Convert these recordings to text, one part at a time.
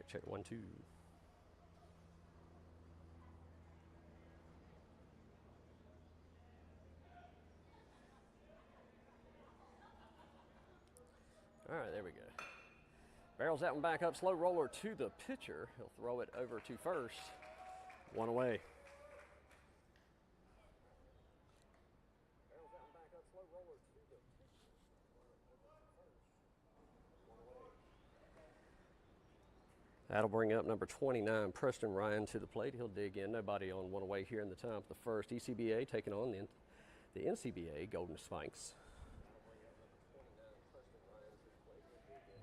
Check, 1, 2. All right, there we go. Barrels that one back up, slow roller to the pitcher. He'll throw it over to first. 1 away. Barrels that one back up, slow roller to the pitcher. That'll bring up number 29, Preston Ryan, to the plate. He'll dig in. Nobody on 1 away here in the top of the first. ECBA taking on the NCBA Golden Spikes.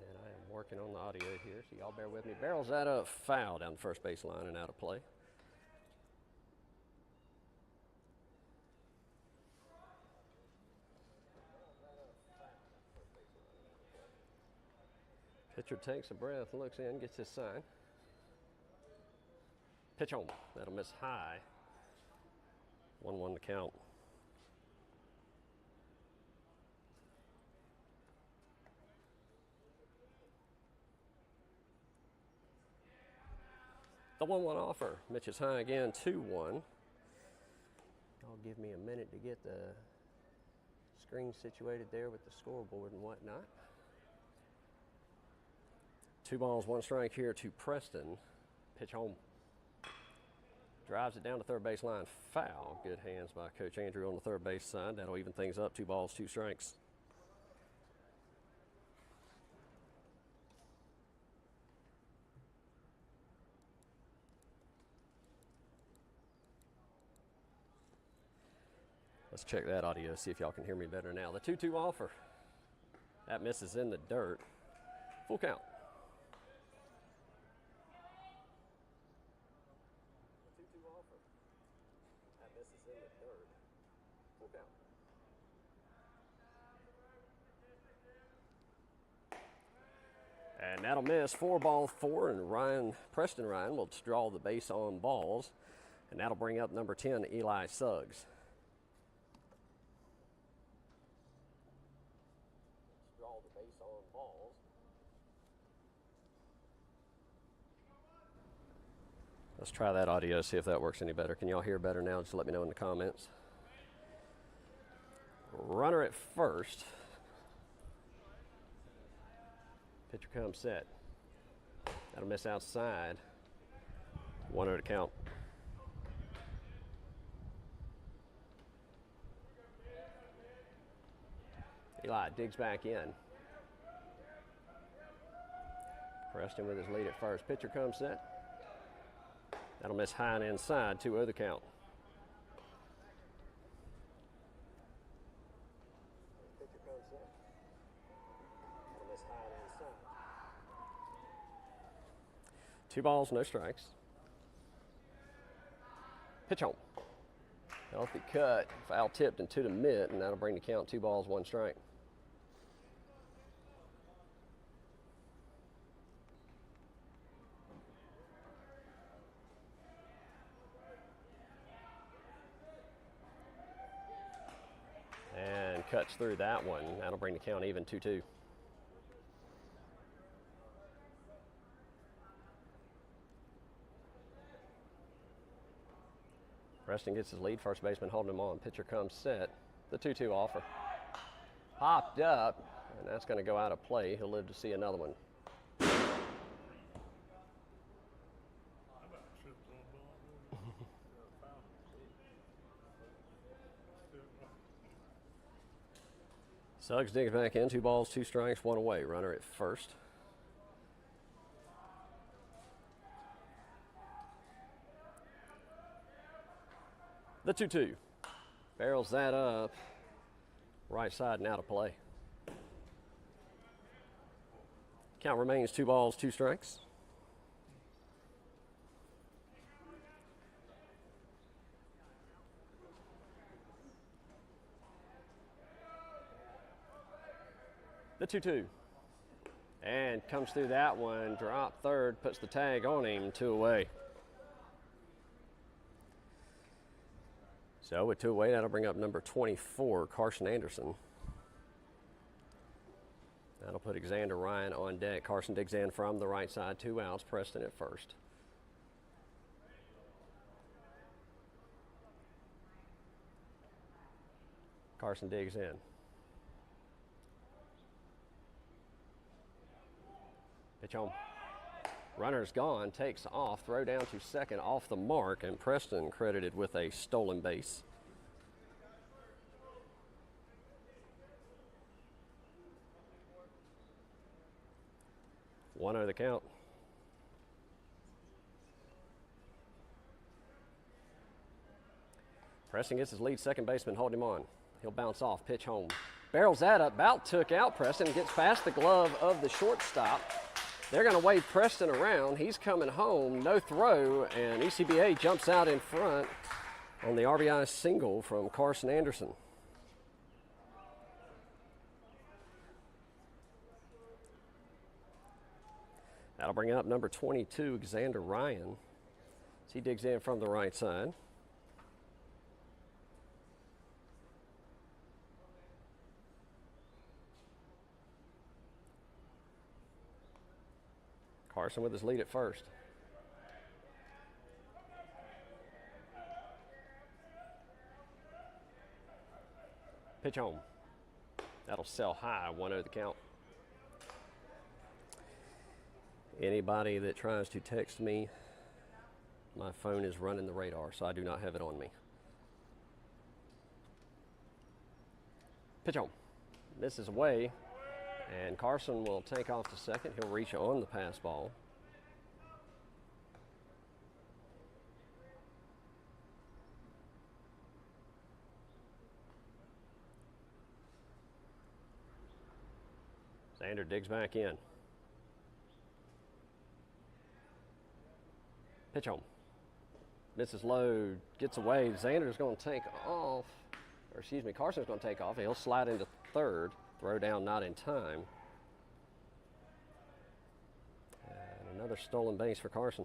And I am working on the audio here, so y'all bear with me. Barrels that up, foul down the first base line and out of play. Pitcher takes a breath, looks in, gets his sign. Pitch on. That'll miss high. 1-1 to count. The 1-1 offer. Mitch is high again, 2-1. Y'all give me a minute to get the screen situated there with the scoreboard and whatnot. 2 balls, 1 strike here to Preston. Pitch home. Drives it down to third base line. Foul. Good hands by Coach Andrew on the third base side. That'll even things up. 2 balls, 2 strikes. Let's check that audio, see if y'all can hear me better now. The 2-2 offer. That misses in the dirt. Full count. And that'll miss. 4-4, and Preston Ryan will draw the base on balls, and that'll bring up number 10, Eli Suggs. Draw the base on balls. Let's try that audio, see if that works any better. Can y'all hear better now? Just let me know in the comments. Runner at first. Pitcher comes set. That'll miss outside. 1-0 to count. Eli digs back in. Preston with his lead at first. Pitcher comes set. That'll miss high and inside. 2-0 the count. Pitcher comes set. That'll miss high and inside. 2 balls, no strikes. Pitch home. Healthy cut. Foul tipped into the mitt, and that'll bring the count 2 balls, 1 strike. And cuts through that one. That'll bring the count even 2-2. Preston gets his lead. First baseman holding him on. Pitcher comes set. The 2-2 offer. Popped up, and that's going to go out of play. He'll live to see another one. Suggs digs back in. 2 balls, 2 strikes, 1 away. Runner at first. The 2-2. Barrels that up. Right side and out of play. Count remains 2 balls, 2 strikes. The 2-2. And comes through that one. Drop third, puts the tag on him. 2 away. So with 2 away, that'll bring up number 24, Carson Anderson. That'll put Xander Ryan on deck. Carson digs in from the right side, 2 outs. Preston at first. Carson digs in. Pitch home. Runner's gone, takes off, throw down to second off the mark, and Preston credited with a stolen base. One over the count. Preston gets his lead. Second baseman holding him on. He'll bounce off, pitch home. Barrels that up, about took out Preston, gets past the glove of the shortstop. They're going to wave Preston around. He's coming home, no throw, and ECBA jumps out in front on the RBI single from Carson Anderson. That'll bring up number 22, Xander Ryan, as he digs in from the right side. Carson with his lead at first. Pitch home. That'll sell high, 1-0 the count. Anybody that tries to text me, my phone is running the radar, so I do not have it on me. Pitch home. Misses away, and Carson will take off to second. He'll reach on the pass ball. Xander digs back in. Pitch home. Misses low, gets away. Xander's going to take off, or excuse me, Carson's going to take off. He'll slide into third. Throw down not in time. And another stolen base for Carson.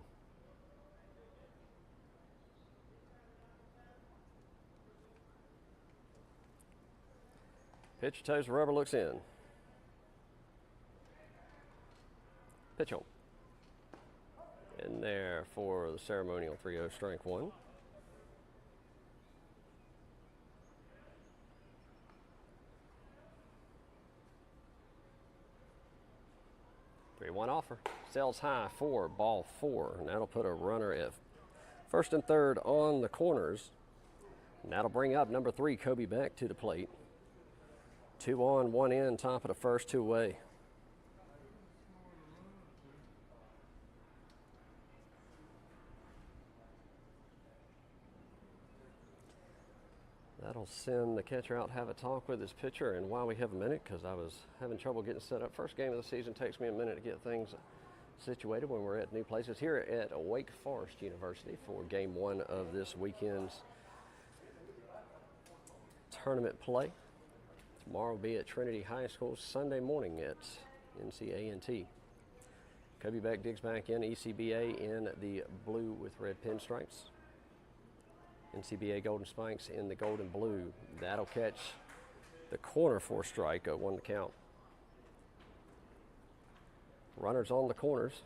Pitch toes the rubber, looks in. Pitch home. In there for the ceremonial 3-0 strike one. One offer. Sells high for ball 4. And that'll put a runner at first and third on the corners. And that'll bring up number 3, Kobe Beck, to the plate. 2 on, 1 in, top of the first, 2 away. That'll send the catcher out, have a talk with his pitcher, and while we have a minute, because I was having trouble getting set up. First game of the season takes me a minute to get things situated when we're at new places. Here at Wake Forest University for game 1 of this weekend's tournament play. Tomorrow will be at Trinity High School, Sunday morning at NCANT. Kobe Beck digs back in, ECBA in the blue with red pinstripes. NCBA Golden Spikes in the gold and blue. That'll catch the corner for a strike, 1 to count. Runners on the corners.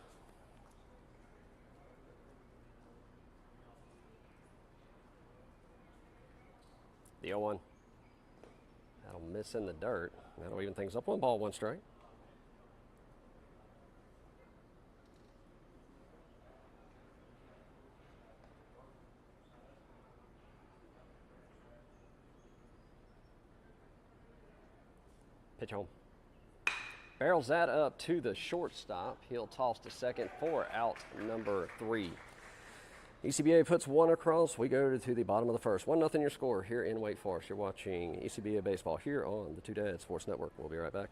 The 0-1. That'll miss in the dirt. That'll even things up. 1 ball, 1 strike. Pitch home. Barrels that up to the shortstop. He'll toss to second for out number 3. ECBA puts 1 across. We go to the bottom of the first. 1-0 your score here in Wake Forest. You're watching ECBA baseball here on the Two Dads Sports Network. We'll be right back.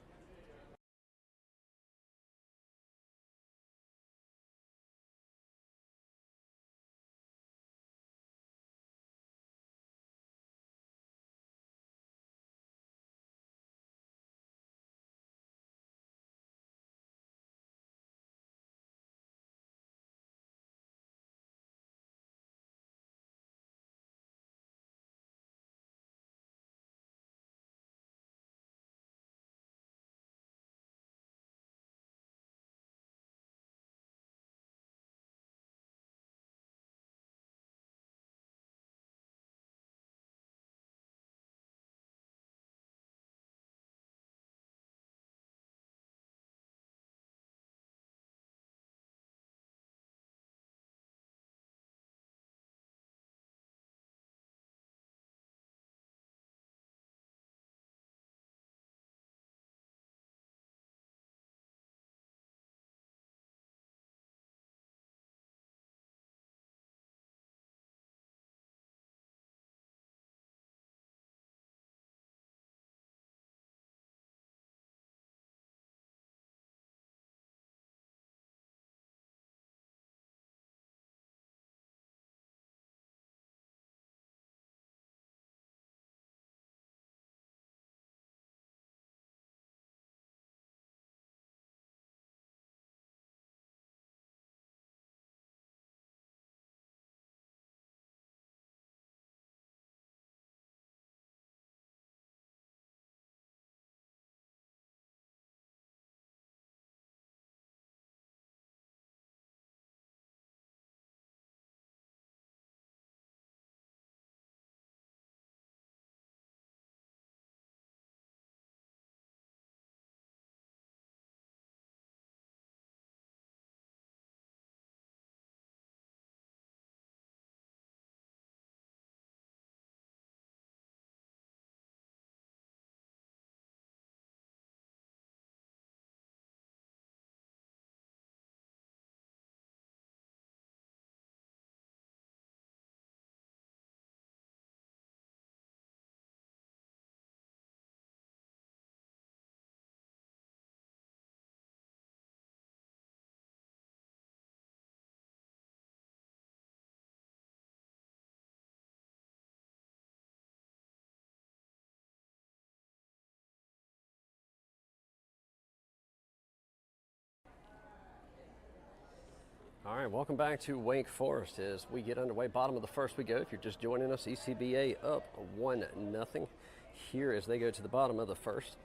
All right, welcome back to Wake Forest as we get underway. Bottom of the first we go. If you're just joining us, ECBA up 1-0 here as they go to the bottom of the first.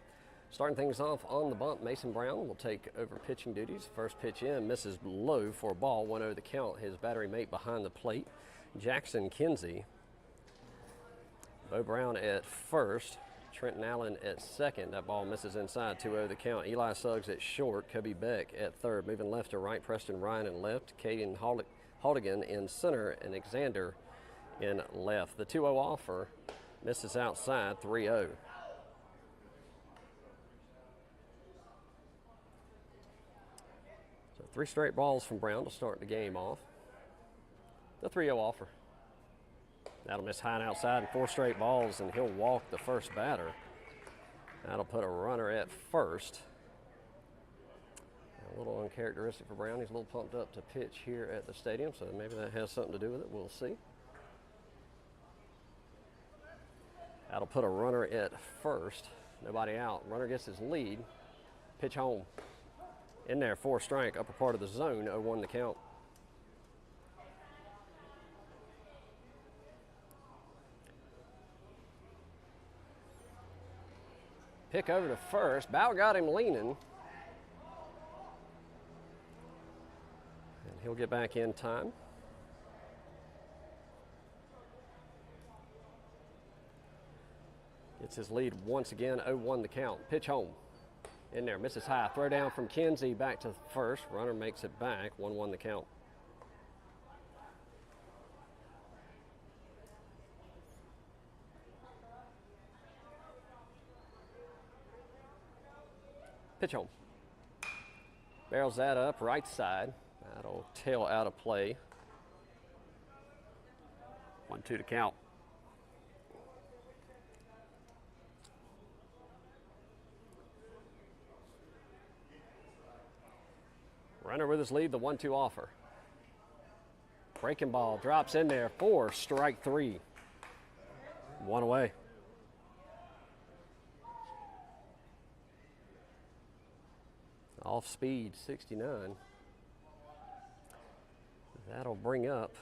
Starting things off on the bump, Mason Brown will take over pitching duties. First pitch in, misses low for a ball, 1-0 the count. His battery mate behind the plate, Jackson Kinsey. Bo Brown at first, Trenton Allen at second. That ball misses inside, 2-0 the count. Eli Suggs at short, Kobe Beck at third. Moving left to right, Preston Ryan in left, Caden Haldigan in center, and Alexander in left. The 2-0 offer misses outside, 3-0. So 3 straight balls from Brown to start the game off. The 3-0 offer. That'll miss high and outside, and 4 straight balls, and he'll walk the first batter. That'll put a runner at first. A little uncharacteristic for Brown. He's a little pumped up to pitch here at the stadium, so maybe that has something to do with it. We'll see. That'll put a runner at first. Nobody out. Runner gets his lead. Pitch home. In there, 4 strike, upper part of the zone, 0-1 the count. Pick over to first. Bow got him leaning. And he'll get back in time. Gets his lead once again, 0-1 the count. Pitch home. In there, misses high. Throw down from Kinsey back to first. Runner makes it back, 1-1 the count. Pitch home. Barrels that up, right side. That'll tail out of play. 1-2 to count. Runner with his lead, the 1-2 offer. Breaking ball, drops in there, 4, strike 3. 1 away. Off speed, 69. That'll bring up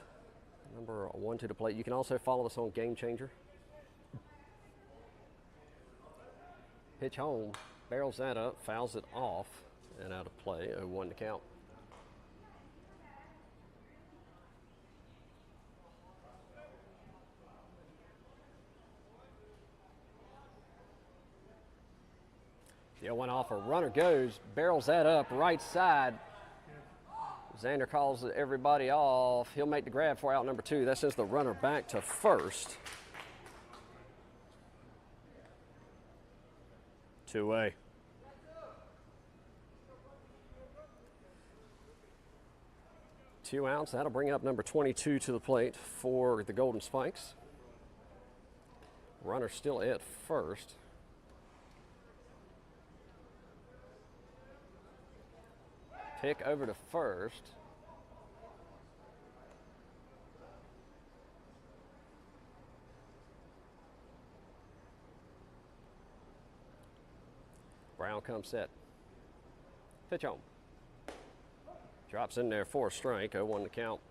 number 1 to the plate. You can also follow us on Game Changer. Pitch home, barrels that up, fouls it off, and out of play, 0-1 to count. The 0-1 offer, runner goes, barrels that up, right side. Xander calls everybody off. He'll make the grab for out number 2. That sends the runner back to first. 2-way. Two outs, that'll bring up number 22 to the plate for the Golden Spikes. Runner still at first. Pick over to first. Brown comes set. Pitch home. Drops in there for a strike, 0-1 to count.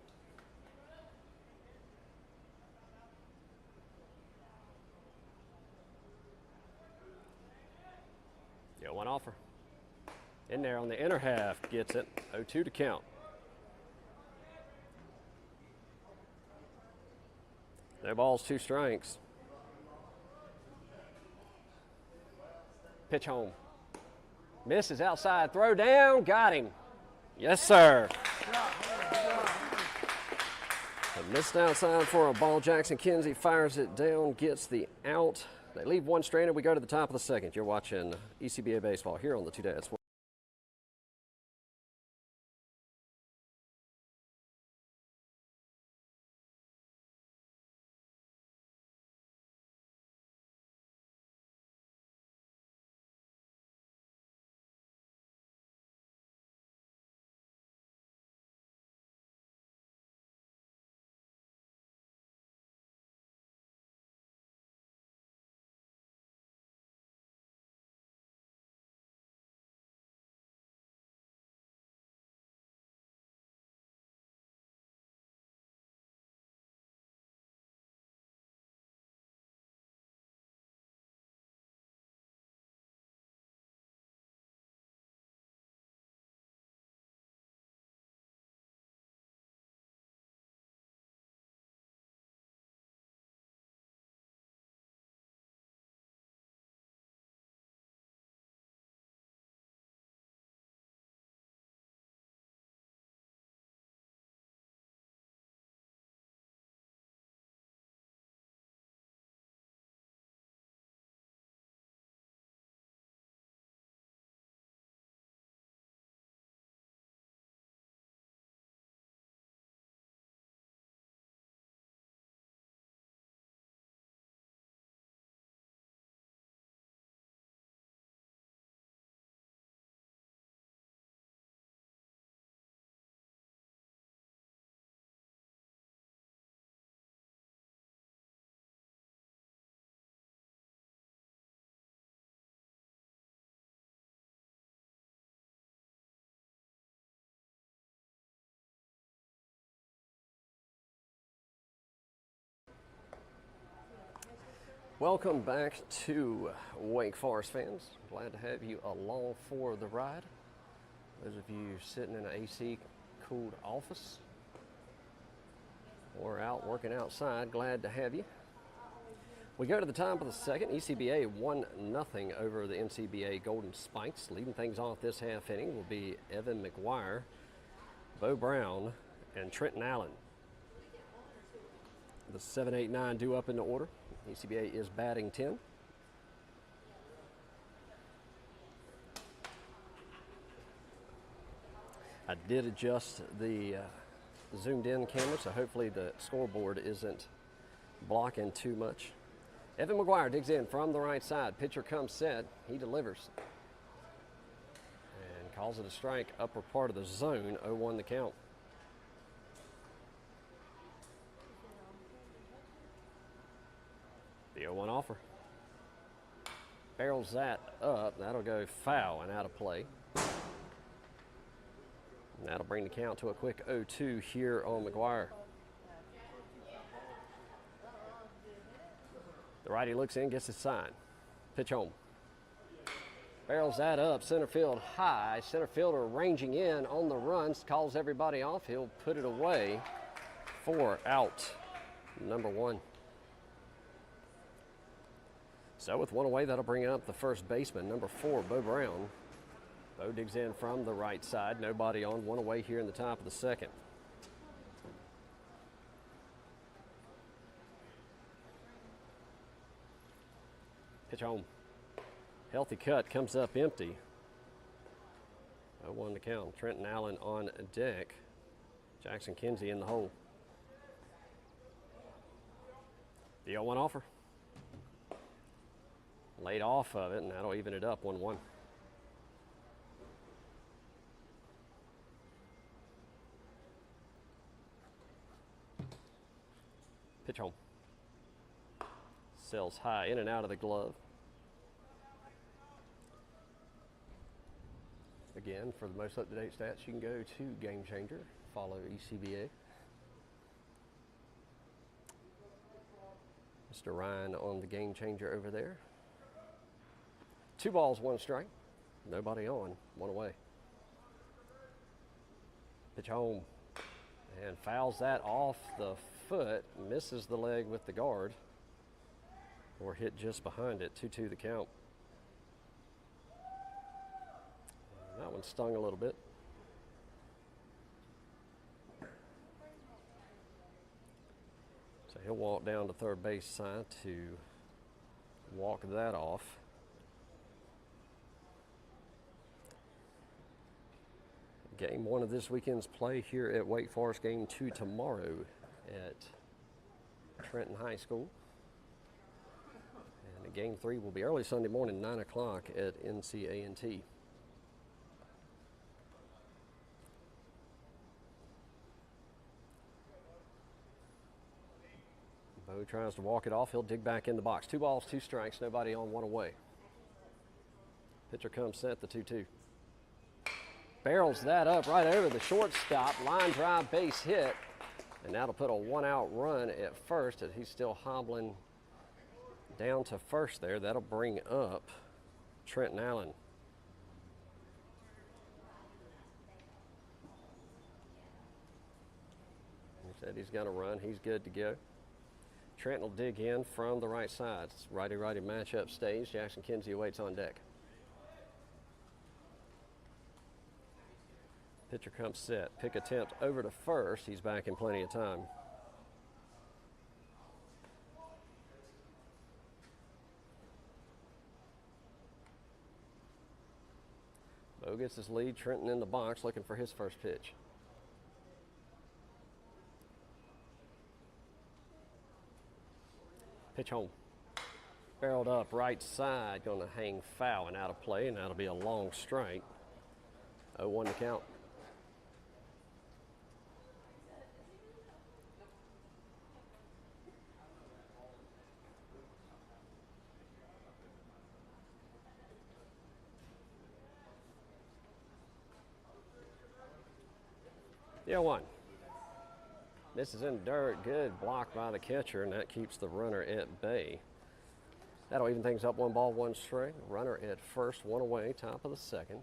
The 0-1 offer. In there on the inner half, gets it, 0-2 to count. No balls, 2 strikes. Pitch home. Misses outside, throw down, got him. Yes, sir. A missed outside for a ball. Jackson Kinsey fires it down, gets the out. They leave 1 stranded. We go to the top of the second. You're watching ECBA baseball here on the Two Dads. Welcome back to Wake Forest fans. Glad to have you along for the ride. Those of you sitting in an AC cooled office or out working outside, glad to have you. We go to the top of the second. ECBA 1-0 over the NCBA Golden Spikes. Leading things off this half inning will be Evan McGuire, Bo Brown, and Trenton Allen. The 7, 8, 9 due up in the order. ECBA is batting 10. I did adjust the zoomed in camera, so hopefully the scoreboard isn't blocking too much. Evan McGuire digs in from the right side. Pitcher comes set. He delivers. And calls it a strike, upper part of the zone, 0-1 the count. The 0-1 offer. Barrels that up. That'll go foul and out of play. And that'll bring the count to a quick 0-2 here on McGuire. The righty looks in, gets his sign. Pitch home. Barrels that up, center field high. Center fielder ranging in on the runs, calls everybody off. He'll put it away for out number 1. So with 1 away, that'll bring up the first baseman, number 4, Bo Brown. Bo digs in from the right side. Nobody on, 1 away here in the top of the second. Pitch home. Healthy cut, comes up empty. 0-1 to count. Trenton Allen on deck. Jackson Kinsey in the hole. The 0-1 offer. Laid off of it, and that'll even it up 1-1. Pitch home. Sails high, in and out of the glove. Again, for the most up-to-date stats, you can go to Game Changer. Follow ECBA. Mr. Ryan on the Game Changer over there. 2 balls, 1 strike. Nobody on, 1 away. Pitch home. And fouls that off the foot. Misses the leg with the guard. Or hit just behind it. 2-2 the count. And that one stung a little bit. So he'll walk down to third base side to walk that off. Game 1 of this weekend's play here at Wake Forest. Game 2 tomorrow at Trenton High School. And game 3 will be early Sunday morning, 9 o'clock at NCANT. Bo tries to walk it off. He'll dig back in the box. 2 balls, 2 strikes, nobody on, 1 away. Pitcher comes set, the 2-2. Barrels that up right over the shortstop. Line drive, base hit. And that'll put a 1-out run at first as he's still hobbling down to first there. That'll bring up Trenton Allen. He said he's going to run. He's good to go. Trenton will dig in from the right side. It's righty-righty matchup stage. Jackson Kinsey awaits on deck. Pitcher comes set. Pick attempt over to first. He's back in plenty of time. Bo gets his lead. Trenton in the box looking for his first pitch. Pitch home. Barreled up right side. Going to hang foul and out of play, and that'll be a long strike. 0-1 to count. The 0-1. This is in dirt. Good block by the catcher, and that keeps the runner at bay. That'll even things up, 1 ball, 1 strike. Runner at first, 1 away, top of the second.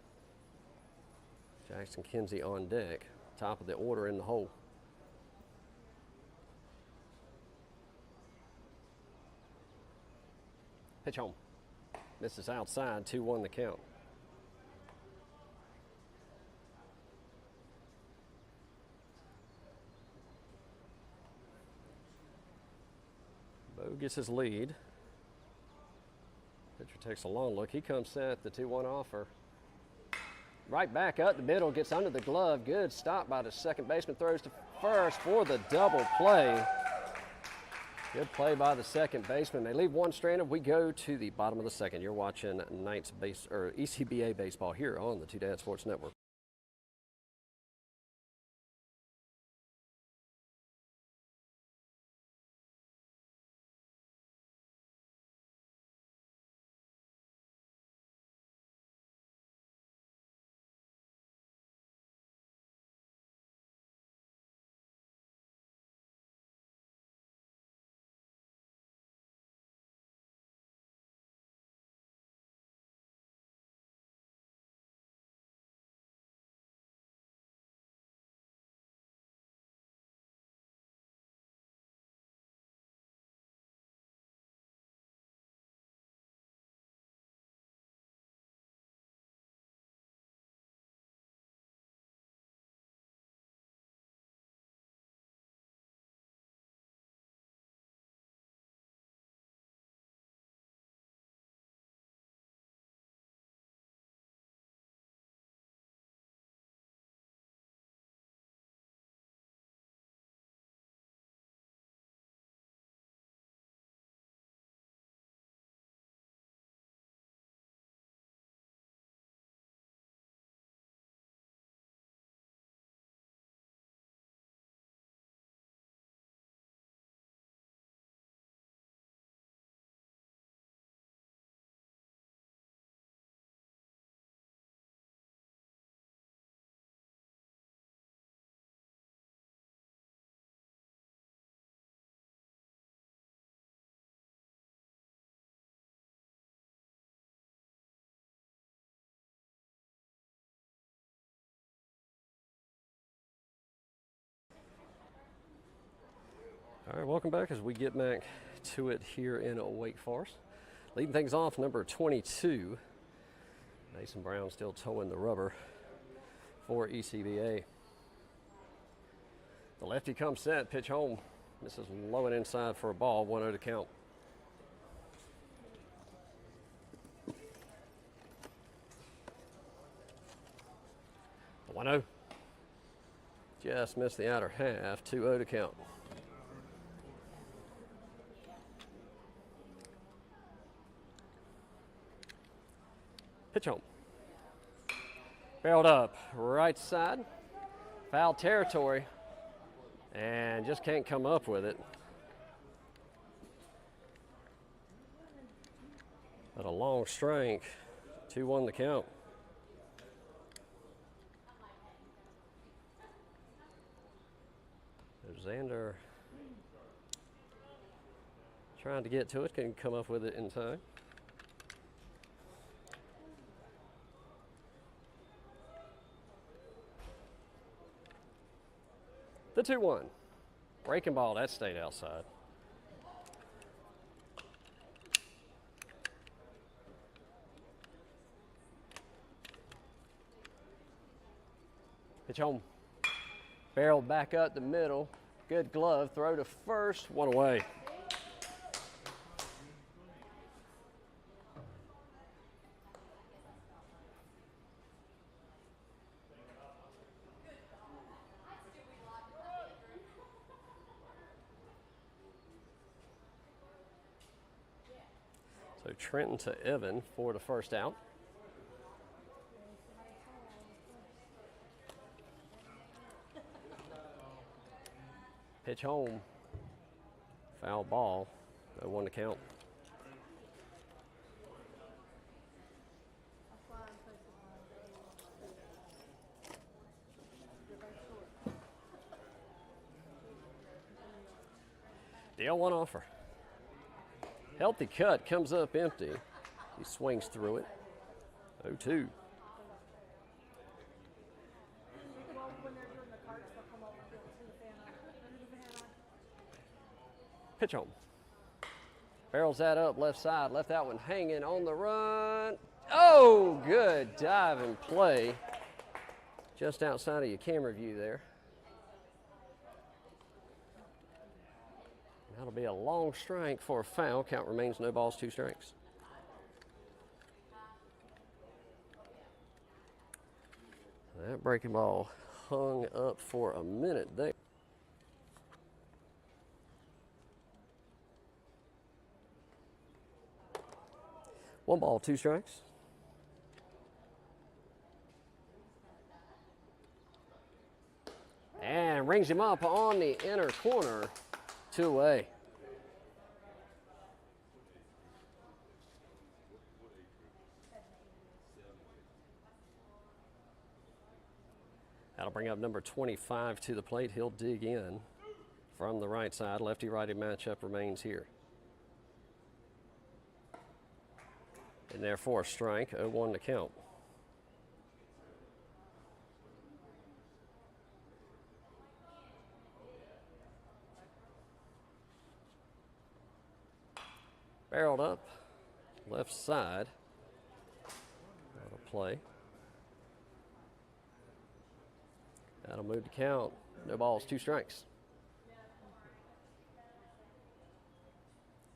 Jackson Kinsey on deck, top of the order in the hole. Pitch home. Misses outside, 2-1 the count. Bo gets his lead. Pitcher takes a long look. He comes set, the 2-1 offer. Right back up the middle, gets under the glove. Good stop by the second baseman, throws to first for the double play. Good play by the second baseman. They leave 1 stranded. We go to the bottom of the second. You're watching ECBA baseball here on the Two Dad Sports Network. All right, welcome back as we get back to it here in Wake Forest. Leading things off, number 22. Mason Brown still towing the rubber for ECBA. The lefty comes set, pitch home. This is low and inside for a ball, 1-0 to count. The 1-0. Just missed the outer half, 2-0 to count. Pitch home. Barreled up, right side. Foul territory. And just can't come up with it. But a long strike. 2-1 the count. Xander trying to get to it, couldn't come up with it in time. The 2-1. Breaking ball, that stayed outside. Pitch home. Barrel back up the middle. Good glove, throw to first, 1 away. So Trenton to Evan for the first out. Pitch home. Foul ball. 0-1 to count. The 0-1 offer. Healthy cut, comes up empty. He swings through it. 0-2. Pitch on. Barrels that up left side, left that one hanging on the run. Oh, good dive and play. Just outside of your camera view there. That'll be a long strike for a foul. Count remains no balls, 2 strikes. That breaking ball hung up for a minute there. 1 ball, 2 strikes. And rings him up on the inner corner, 2 away. That'll bring up number 25 to the plate. He'll dig in from the right side. Lefty-righty matchup remains here. And therefore a strike, 0-1 to count. Barreled up, left side. That'll play. That'll move to count. No balls, 2 strikes.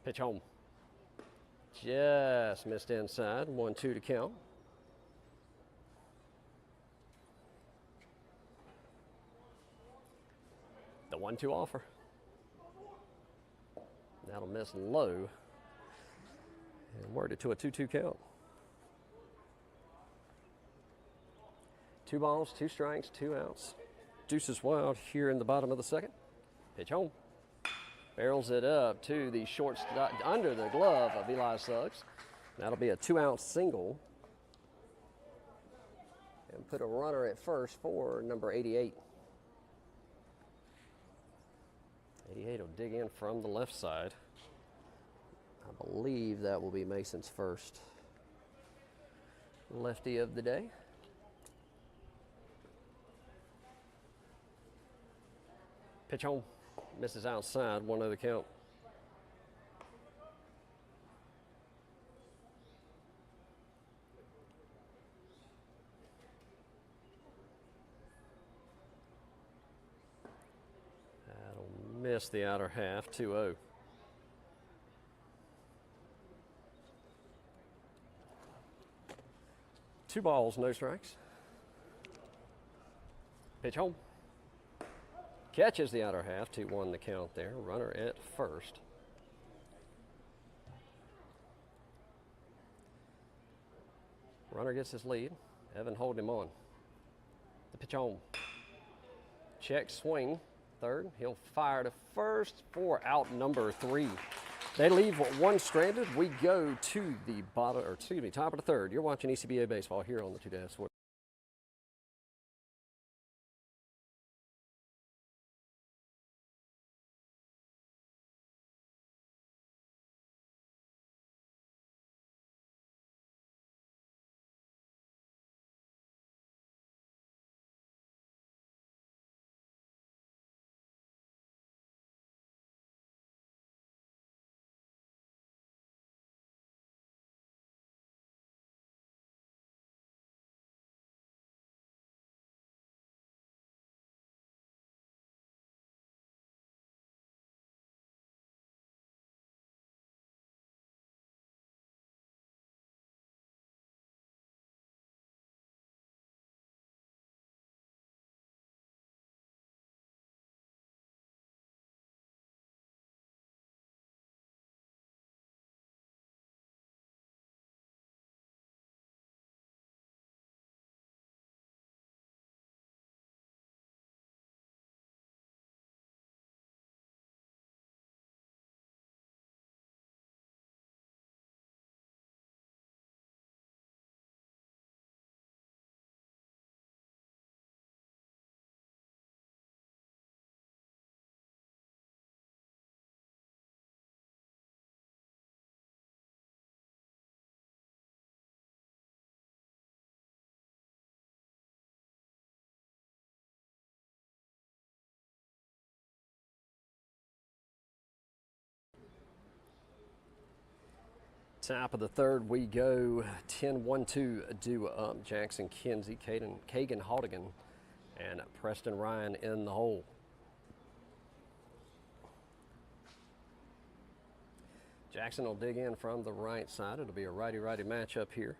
Pitch home. Just missed inside. 1-2 to count. The 1-2 offer. That'll miss low. And worded to a 2-2 count. 2 balls, 2 strikes, 2 outs. Deuces wild here in the bottom of the second. Pitch home. Barrels it up to the short under the glove of Eli Suggs. That'll be a 2-out single. And put a runner at first for number 88. 88 will dig in from the left side. I believe that will be Mason's first lefty of the day. Pitch home. Misses outside, 1-0 count. That'll miss the outer half, 2-0. Two balls, no strikes. Pitch home. Catches the outer half, 2-1 the count there. Runner at first. Runner gets his lead. Evan holding him on. The pitch home. Check swing, third. He'll fire to first for out number 3. They leave 1 stranded. We go to the top of the third. You're watching ECBA baseball here on the 2 Sports. Top of the third, we go 10-1-2 due up. Jackson Kinsey, Kagan Haldigan, and Preston Ryan in the hole. Jackson will dig in from the right side. It'll be a righty-righty matchup here.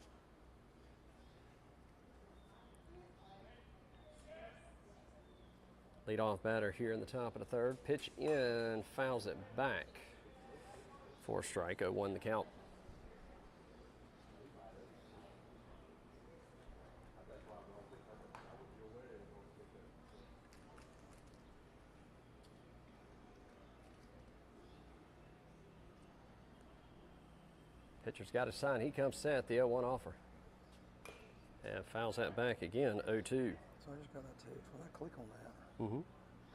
Leadoff batter here in the top of the third. Pitch in, fouls it back for a strike. 0-1 the count. Pitcher's got a sign. He comes set. The 0-1 offer. And fouls that back again. 0-2. So I just got that text. When I click on that,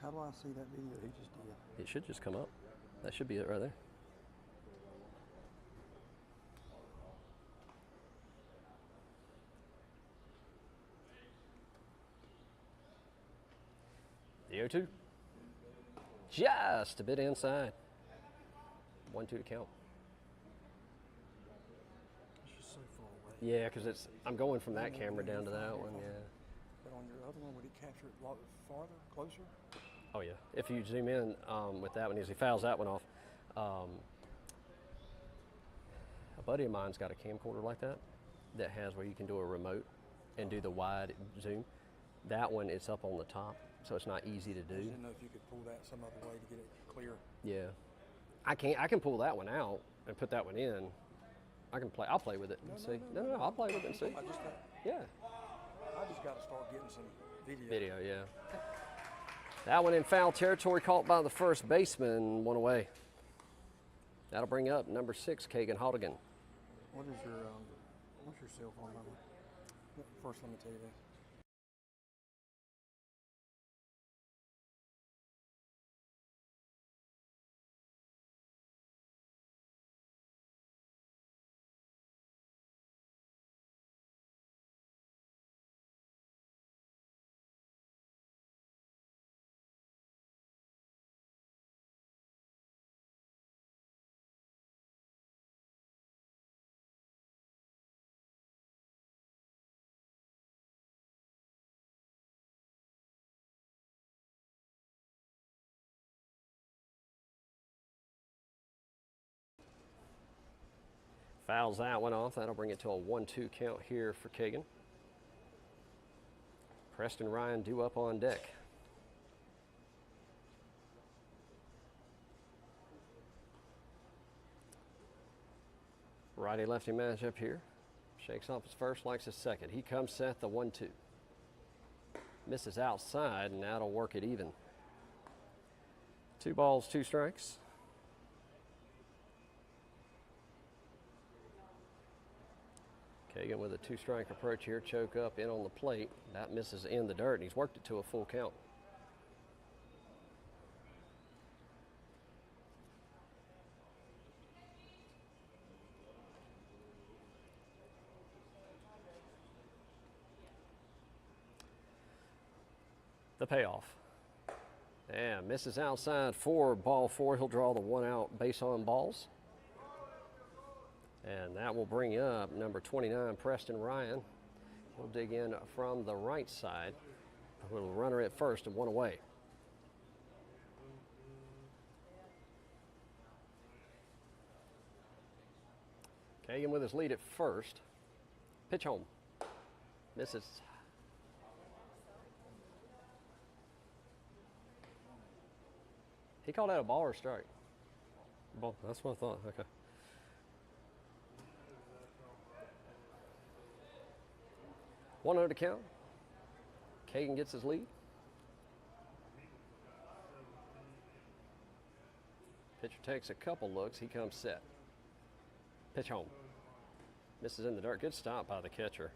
how do I see that video he just did? It should just come up. That should be it right there. The 0-2. Just a bit inside. 1-2 to count. It's just so far away. Yeah, because I'm going from that camera down to that one, yeah. But on your other one, would he capture it a lot farther, closer? Oh, yeah. If you zoom in with that one, as he fouls that one off, a buddy of mine's got a camcorder like that has where you can do a remote and do the wide zoom. That one, it's up on the top, so it's not easy to do. I didn't know if you could pull that some other way to get it clear. Yeah. I can pull that one out and put that one in. I'll play with it and see. No, I'll play with it and see. Yeah. I just got to start getting some video. Video, yeah. That one in foul territory, caught by the first baseman, one away. That'll bring up number 6, Kagan Haldigan. What's your cell phone number? First, let me tell you that. Fouls that one off. That'll bring it to a 1-2 count here for Kagan. Preston Ryan due up on deck. Righty-lefty matchup here. Shakes off his first, likes his second. He comes set, the 1-2. Misses outside, and that'll work it even. 2 balls, 2 strikes. Kagan with a 2-strike approach here, choke up in on the plate. That misses in the dirt, and he's worked it to a full count. The payoff. And misses outside for ball 4. He'll draw the 1 out base on balls. And that will bring up number 29, Preston Ryan. He'll dig in from the right side. A little runner at first and 1 away. Kagan with his lead at first. Pitch home. Misses. He called that a ball or strike? Ball. That's what I thought. Okay. One to count. Kagan gets his lead. Pitcher takes a couple looks. He comes set. Pitch home. Misses in the dirt. Good stop by the catcher.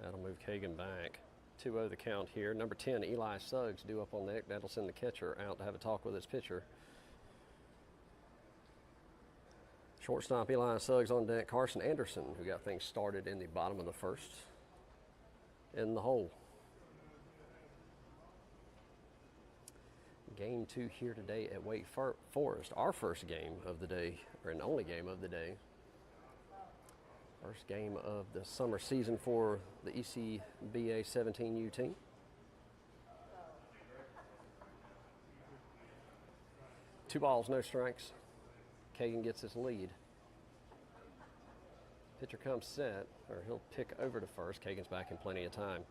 That'll move Kagan back. 2-0 the count here. Number 10, Eli Suggs, due up on deck. That'll send the catcher out to have a talk with his pitcher. Shortstop Eli Suggs on deck. Carson Anderson, who got things started in the bottom of the first, in the hole. Game 2 here today at Wake Forest. Our first game of the day, or an only game of the day. First game of the summer season for the ECBA 17U team. Two balls, no strikes. Kagan gets his lead. Pitcher comes set, or he'll pick over to first. Kagan's back in plenty of time.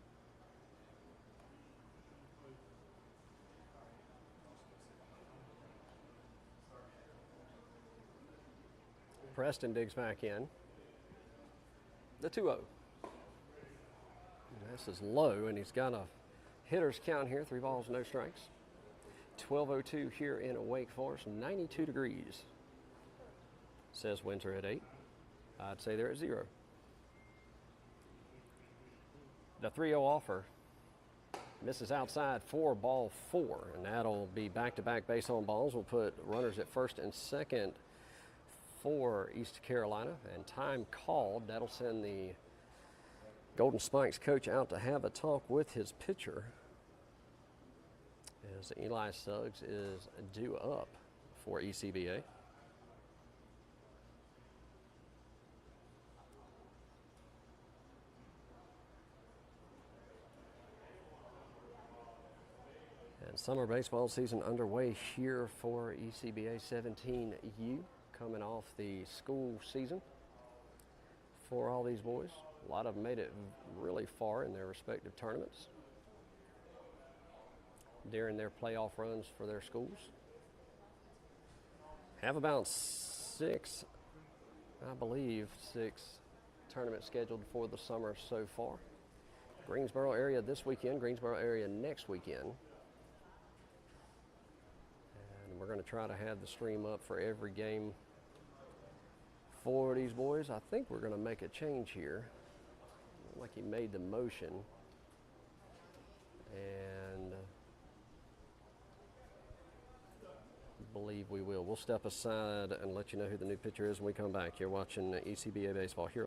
Preston digs back in. The 2-0. This is low, and he's got a hitter's count here. 3 balls, no strikes. 12:02 here in Wake Forest, 92 degrees. Says winds are at 8. I'd say they're at 0. The 3-0 offer misses outside for ball 4, and that'll be back-to-back base on balls. We'll put runners at first and second for East Carolina, and time called. That'll send the Golden Spikes coach out to have a talk with his pitcher, as Eli Suggs is due up for ECBA. And summer baseball season underway here for ECBA 17U, coming off the school season for all these boys. A lot of them made it really far in their respective tournaments during their playoff runs for their schools. Have about 6, I believe, 6 tournaments scheduled for the summer so far. Greensboro area this weekend, Greensboro area next weekend. And we're going to try to have the stream up for every game for these boys. I think we're going to make a change here. Like he made the motion, and believe we will. We'll step aside and let you know who the new pitcher is when we come back. You're watching ECBA baseball here.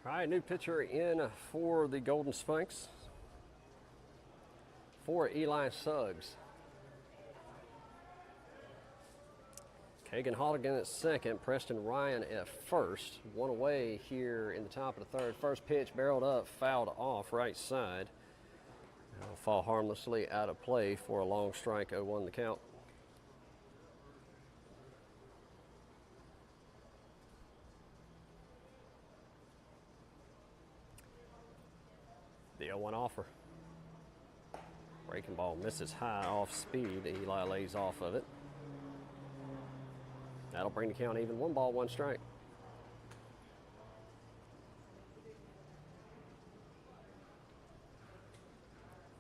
All right, new pitcher in for the Golden Spikes for Eli Suggs. Kagan Halligan at second, Preston Ryan at first. One away here in the top of the third. First pitch barreled up, fouled off right side. It'll fall harmlessly out of play for a long strike, 0-1 the count. The 0-1 offer. Breaking ball misses high off speed. Eli lays off of it. That'll bring the count even. 1 ball, 1 strike.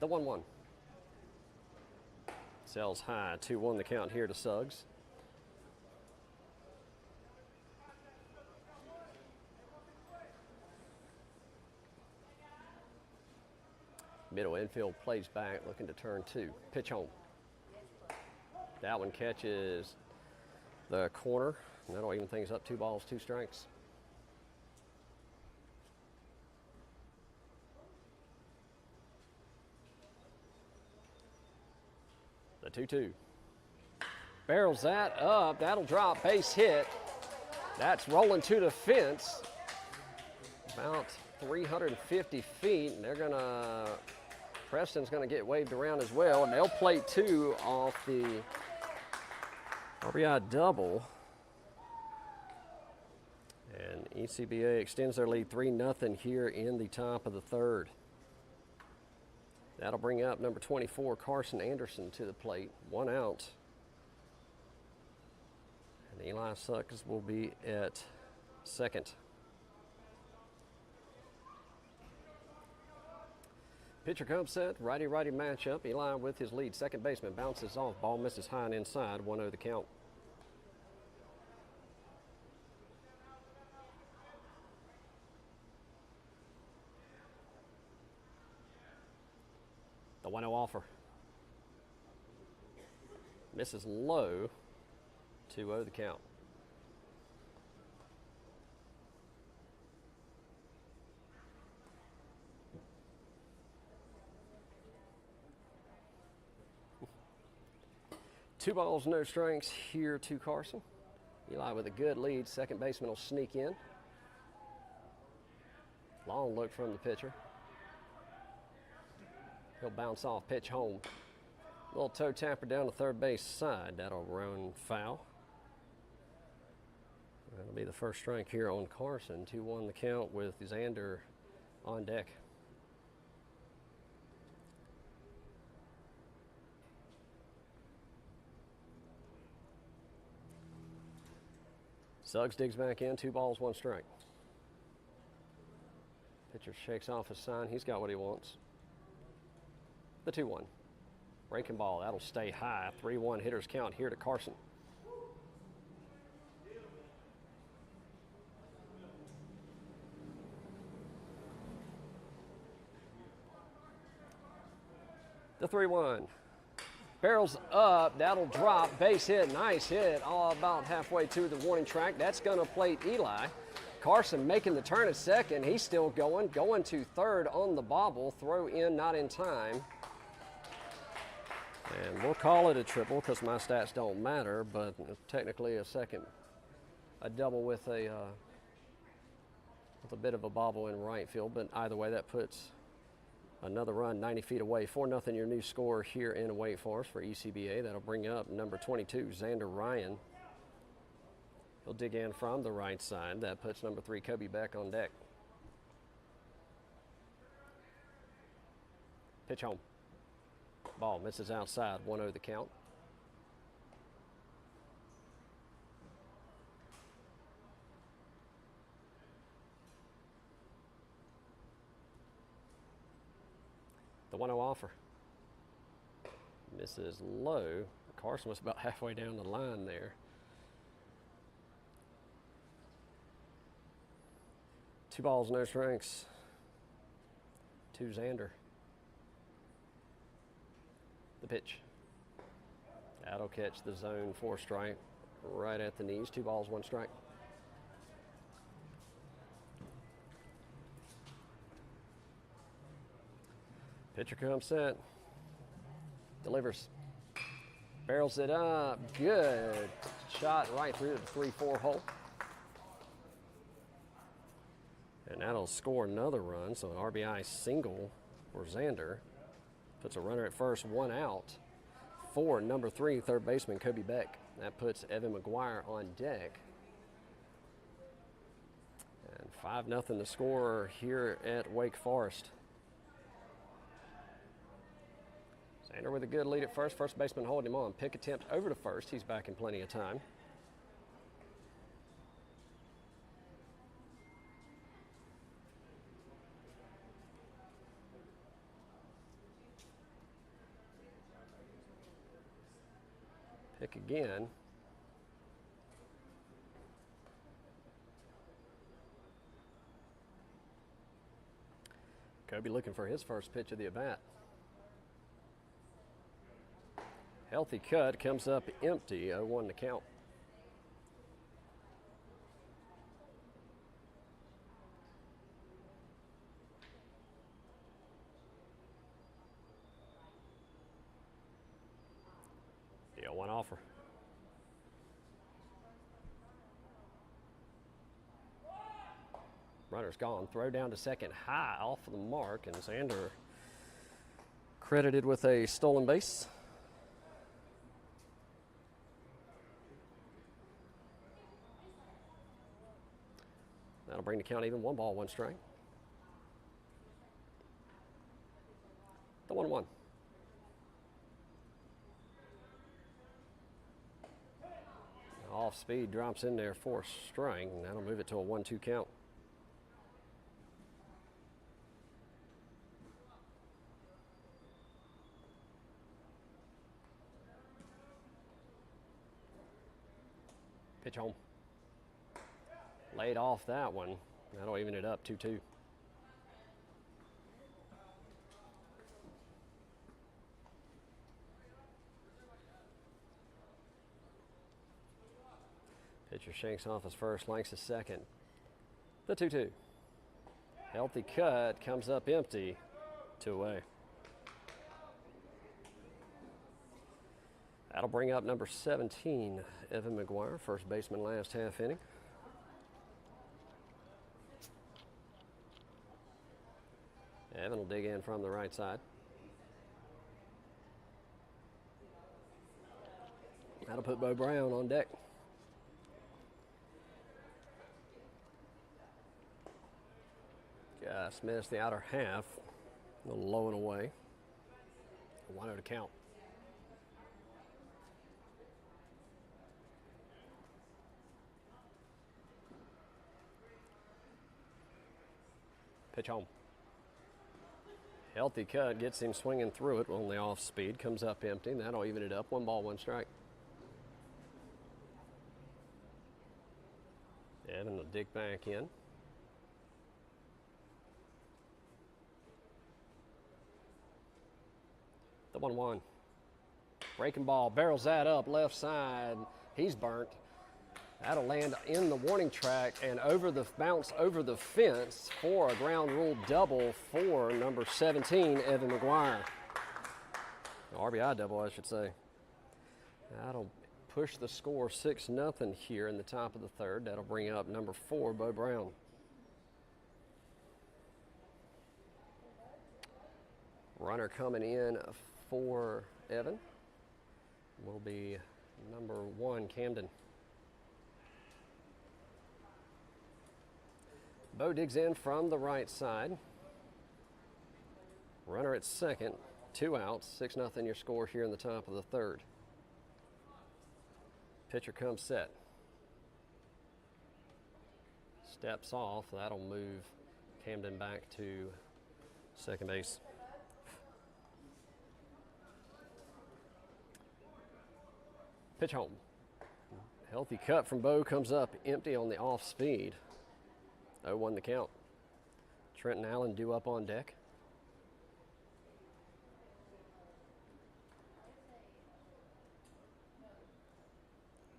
The 1-1. Sells high, 2-1 the count here to Suggs. Middle infield plays back, looking to turn 2. Pitch home. That one catches the corner, and that'll even things up. 2 balls, 2 strikes. The 2-2. Barrels that up. That'll drop. Base hit. That's rolling to the fence. About 350 feet. And Preston's going to get waved around as well. And they'll play 2 off the RBI double. And ECBA extends their lead 3-0 here in the top of the third. That'll bring up number 24, Carson Anderson, to the plate. 1 out. And Eli Suggs will be at second. Pitcher comes set, righty-righty matchup. Eli with his lead. Second baseman bounces off. Ball misses high and inside. 1-0 the count. The 1-0 offer. Misses low. 2-0 the count. Two balls, no strikes here to Carson. Eli with a good lead. Second baseman will sneak in. Long look from the pitcher. He'll bounce off, pitch home. Little toe tapper down the third base side. That'll run foul. That'll be the first strike here on Carson. 2-1 the count with Xander on deck. Suggs digs back in, 2 balls, 1 strike. Pitcher shakes off his sign. He's got what he wants. The 2-1. Breaking ball, that'll stay high. 3-1 hitters count here to Carson. The 3-1. Barrels up, that'll drop, base hit, nice hit, all about halfway to the warning track. That's gonna plate Eli. Carson making the turn at second, he's still going to third on the bobble, throw in, not in time. And we'll call it a triple because my stats don't matter, but technically a double with a bit of a bobble in right field, but either way that puts another run 90 feet away. 4-0 your new score here in Wake Forest for ECBA. That'll bring up number 22, Xander Ryan. He'll dig in from the right side. That puts number 3, Kobe, back on deck. Pitch home. Ball misses outside. 1-0 the count. The 1-0 offer. Misses low. Carson was about halfway down the line there. 2 balls, no strikes. To Xander. The pitch. That'll catch the zone 4 strike right at the knees. 2 balls, 1 strike. Pitcher comes set. Delivers. Barrels it up. Good shot right through the 3-4 hole. And that'll score another run, so an RBI single for Xander. Puts a runner at first, one out for number 3, third baseman Kobe Beck. That puts Evan McGuire on deck. And 5-0 the score here at Wake Forest. Xander with a good lead at first. First baseman holding him on. Pick attempt over to first. He's back in plenty of time. Pick again. Kobe looking for his first pitch of the at-bat. Healthy cut, comes up empty, 0-1 to count. The 0-1 offer. Runner's gone. Throw down to second, high off of the mark, and Xander credited with a stolen base. That'll bring the count even. 1 ball, 1 strike. The 1-1. Off speed drops in there for a strike, and that'll move it to a 1-2 count. Pitch home. Laid off that one. That'll even it up 2-2. Pitcher shakes off his first, likes his second. The 2-2. Healthy cut, comes up empty, 2 away. That'll bring up number 17, Evan McGuire, first baseman last half inning. Evan will dig in from the right side. That'll put Bo Brown on deck. Just missed the outer half, a little low and away. 1-0 to count. Pitch home. Healthy cut, gets him swinging through it, only off speed, comes up empty, and that'll even it up. 1 ball, 1 strike. Evan will dig back in. The 1-1. Breaking ball, barrels that up left side. He's burnt. That'll land in the warning track and over the bounce over the fence for a ground rule double for number 17, Evan McGuire. RBI double, I should say. That'll push the score 6-0 here in the top of the third. That'll bring up number 4, Bo Brown. Runner coming in for Evan will be number 1, Camden. Bo digs in from the right side. Runner at second, 2 outs, 6-0 your score here in the top of the third. Pitcher comes set. Steps off, that'll move Camden back to second base. Pitch home. Healthy cut from Bo, comes up empty on the off speed. 0-1 the count. Trenton Allen due up on deck.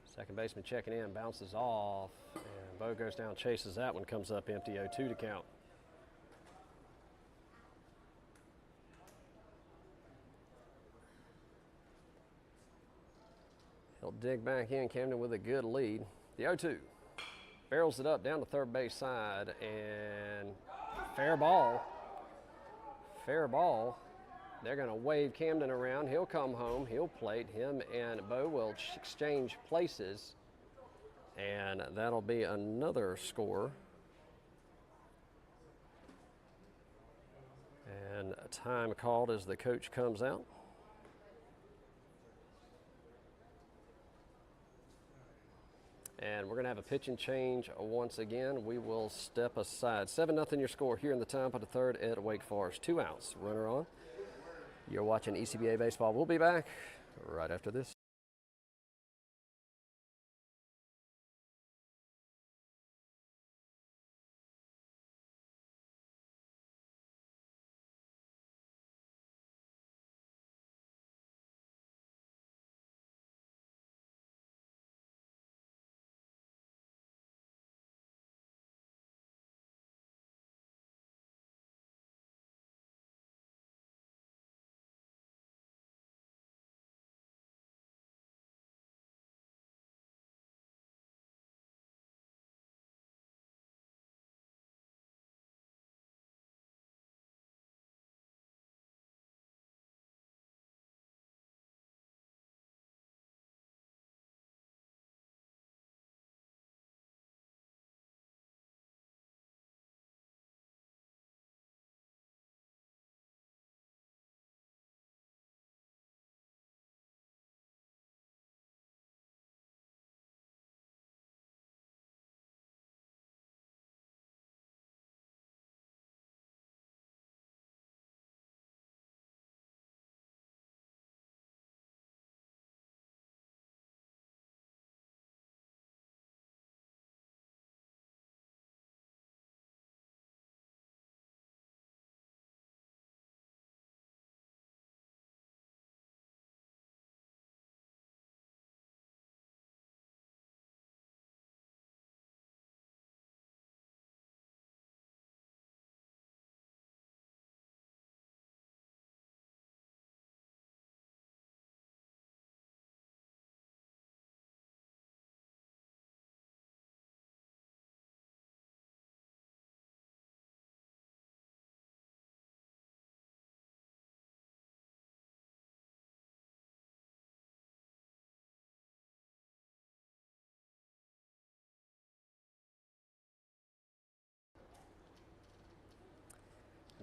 Second baseman checking in, bounces off, and Bo goes down, chases that one, comes up empty, 0-2 to count. will dig back in. Camden with a good lead. The 0-2. Barrels it up down the third base side, and fair ball. Fair ball. They're going to wave Camden around. He'll come home. He'll plate. Him and Bo will exchange places, and that'll be another score. And a time called as the coach comes out. And we're going to have a pitching change once again. We will step aside. 7-0 your score here in the top of the third at Wake Forest. 2 outs, runner on. You're watching ECBA Baseball. We'll be back right after this.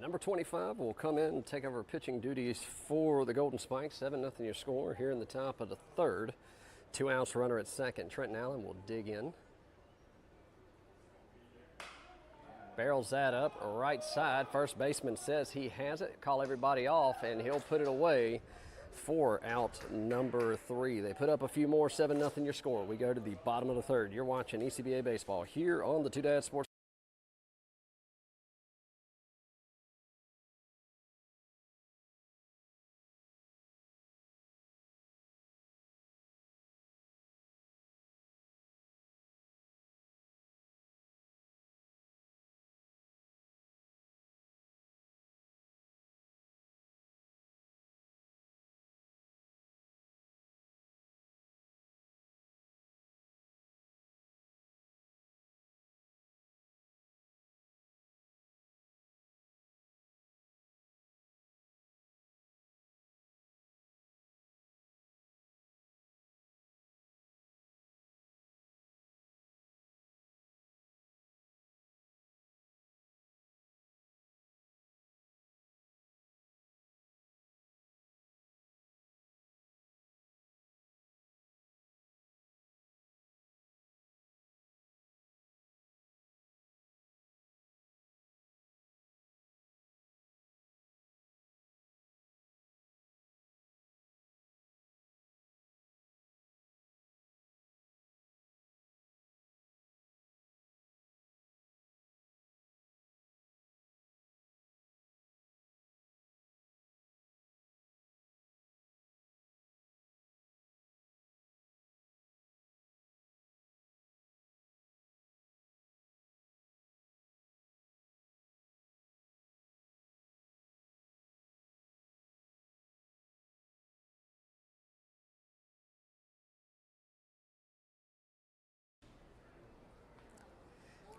Number 25 will come in and take over pitching duties for the Golden Spikes. 7-0 your score here in the top of the third. 2 outs, runner at second. Trenton Allen will dig in. Barrels that up right side. First baseman says he has it. Call everybody off, and he'll put it away for out number 3. They put up a few more. 7-0 your score. We go to the bottom of the third. You're watching ECBA Baseball here on the Two Dads Sports.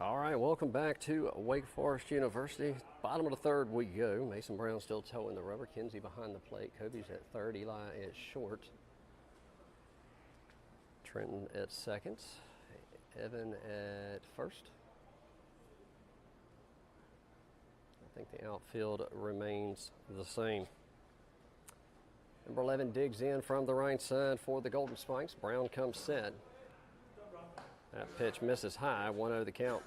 All right, welcome back to Wake Forest University. Bottom of the third we go. Mason Brown still towing the rubber. Kinsey behind the plate. Kobe's at third. Eli at short. Trenton at second. Evan at first. I think the outfield remains the same. Number 11 digs in from the right side for the Golden Spikes. Brown comes set. That pitch misses high, 1-0 the count.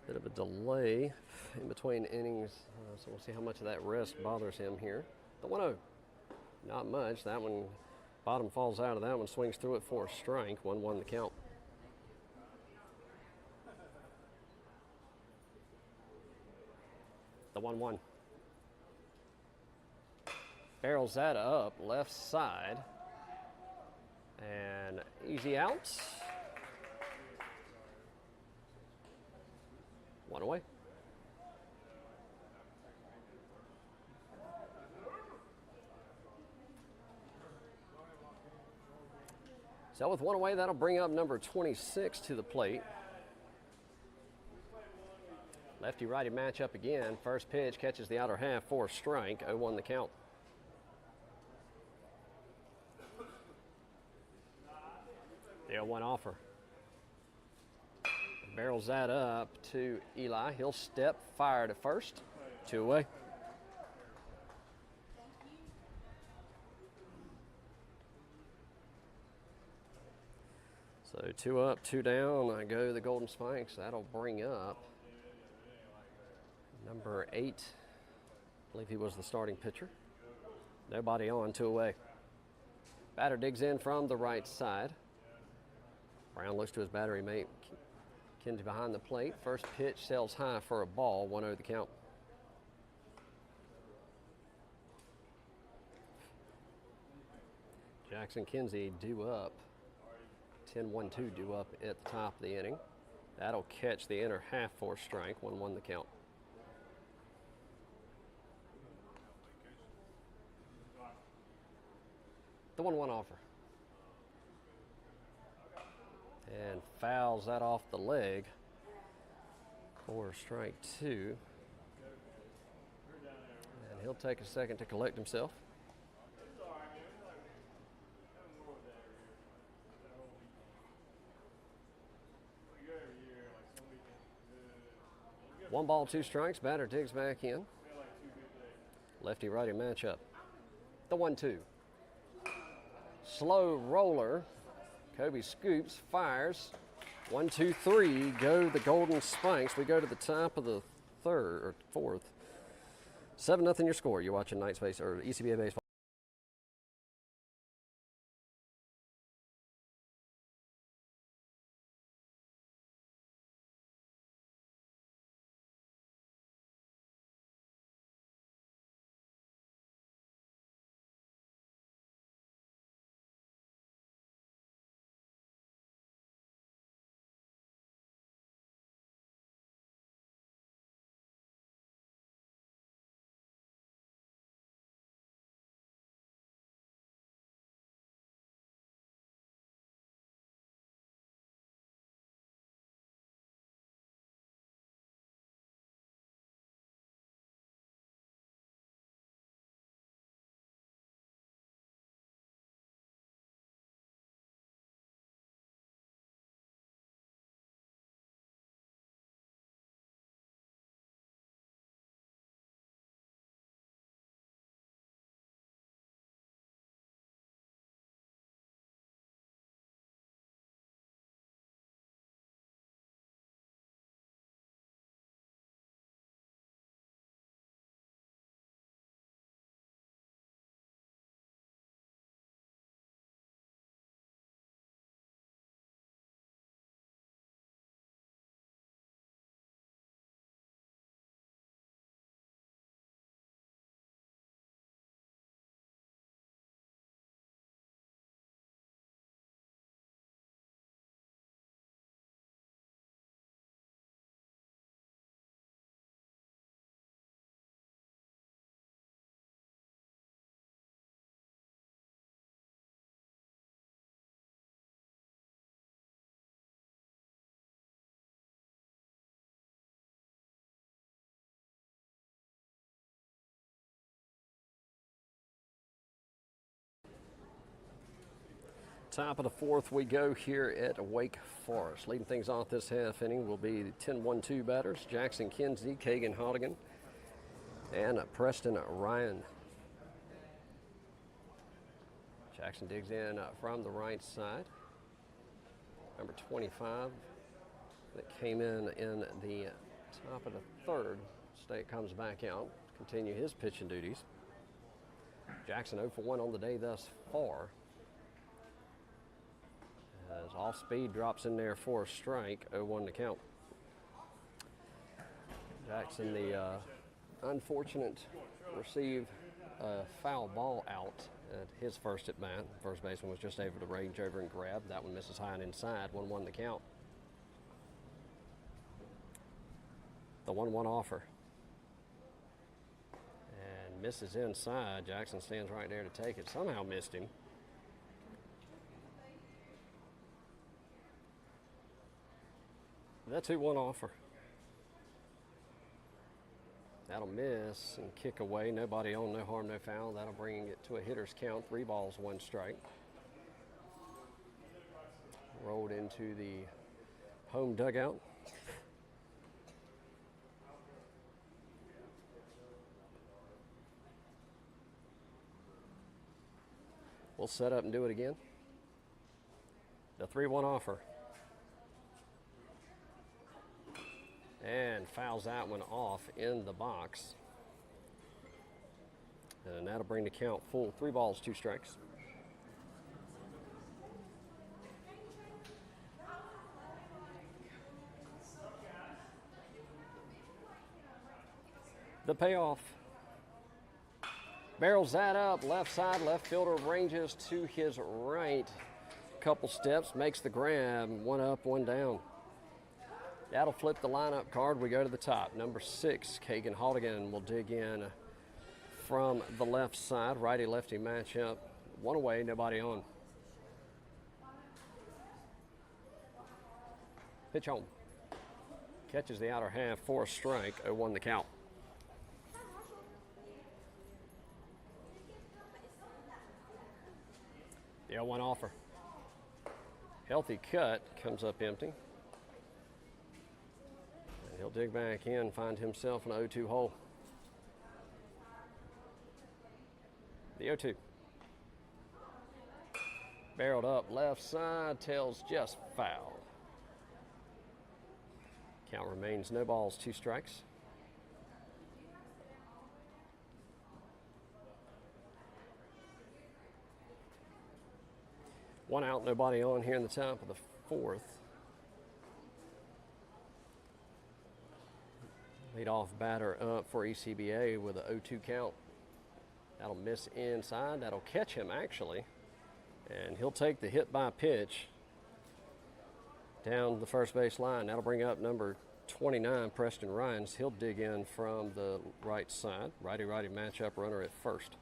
Bit of a delay in between innings, so we'll see how much of that rest bothers him here. The 1-0, not much. That one, bottom falls out of that one, swings through it for a strike, 1-1 the count. The 1-1. Barrels that up, left side. And easy outs. One away. So with one away, that'll bring up number 26 to the plate. Lefty-righty matchup again. First pitch catches the outer half for a strike. 0-1 the count. The 0-1 offer. Barrels that up to Eli. He'll step, fire to first. 2 away. So 2 up, 2 down. I go the Golden Spikes. That'll bring up number 8. I believe he was the starting pitcher. Nobody on, 2 away. Batter digs in from the right side. Brown looks to his battery mate. Kinsey behind the plate. First pitch sails high for a ball. 1-0 the count. Jackson Kinsey due up. 10-1-2 due up at the top of the inning. That'll catch the inner half for a strike. 1-1 the count. The 1-1 offer. And fouls that off the leg for strike 2. And he'll take a second to collect himself. One ball, 2 strikes. Batter digs back in. Lefty-righty matchup. The 1-2. Slow roller. Kobe scoops, fires. 1, 2, 3. Go the Golden Spikes. We go to the top of the third or fourth. 7-0 your score. You're watching Night Space or ECBA Baseball. Top of the fourth we go here at Wake Forest. Leading things off this half inning will be the 10-1-2 batters, Jackson Kinsey, Kagan Hodigan, and Preston Ryan. Jackson digs in from the right side. Number 25 that came in the top of the third. State comes back out, continue his pitching duties. Jackson 0 for 1 on the day thus far. As off speed drops in there for a strike, 0-1 to count. Jackson, the unfortunate, received a foul ball out at his first at bat. First baseman was just able to range over and grab. That one misses high and inside, 1-1 to count. The 1-1 offer. And misses inside. Jackson stands right there to take it. Somehow missed him. The 2-1 offer. That'll miss and kick away. Nobody on, no harm, no foul. That'll bring it to a hitter's count. 3 balls, 1 strike. Rolled into the home dugout. We'll set up and do it again. The 3-1 offer. And fouls that one off in the box. And that'll bring the count full. 3 balls, 2 strikes. The payoff. Barrels that up, left side, left fielder ranges to his right. Couple steps, makes the grab, 1 up, 1 down. That'll flip the lineup card. We go to the top. Number 6, Kagan Hodigan will dig in from the left side. Righty-lefty matchup. 1 away, nobody on. Pitch home. Catches the outer half for a strike. 0-1 the count. The 0-1 offer. Healthy cut, comes up empty. He'll dig back in, find himself an 0-2 hole. The 0-2. Barreled up left side, tails just foul. Count remains no balls, 2 strikes. One out, nobody on here in the top of the fourth. Leadoff batter up for ECBA with a 0-2 count. That'll miss inside. That'll catch him, actually. And he'll take the hit by pitch down the first base line. That'll bring up number 29, Preston Ryans. He'll dig in from the right side. Righty-righty matchup, runner at first.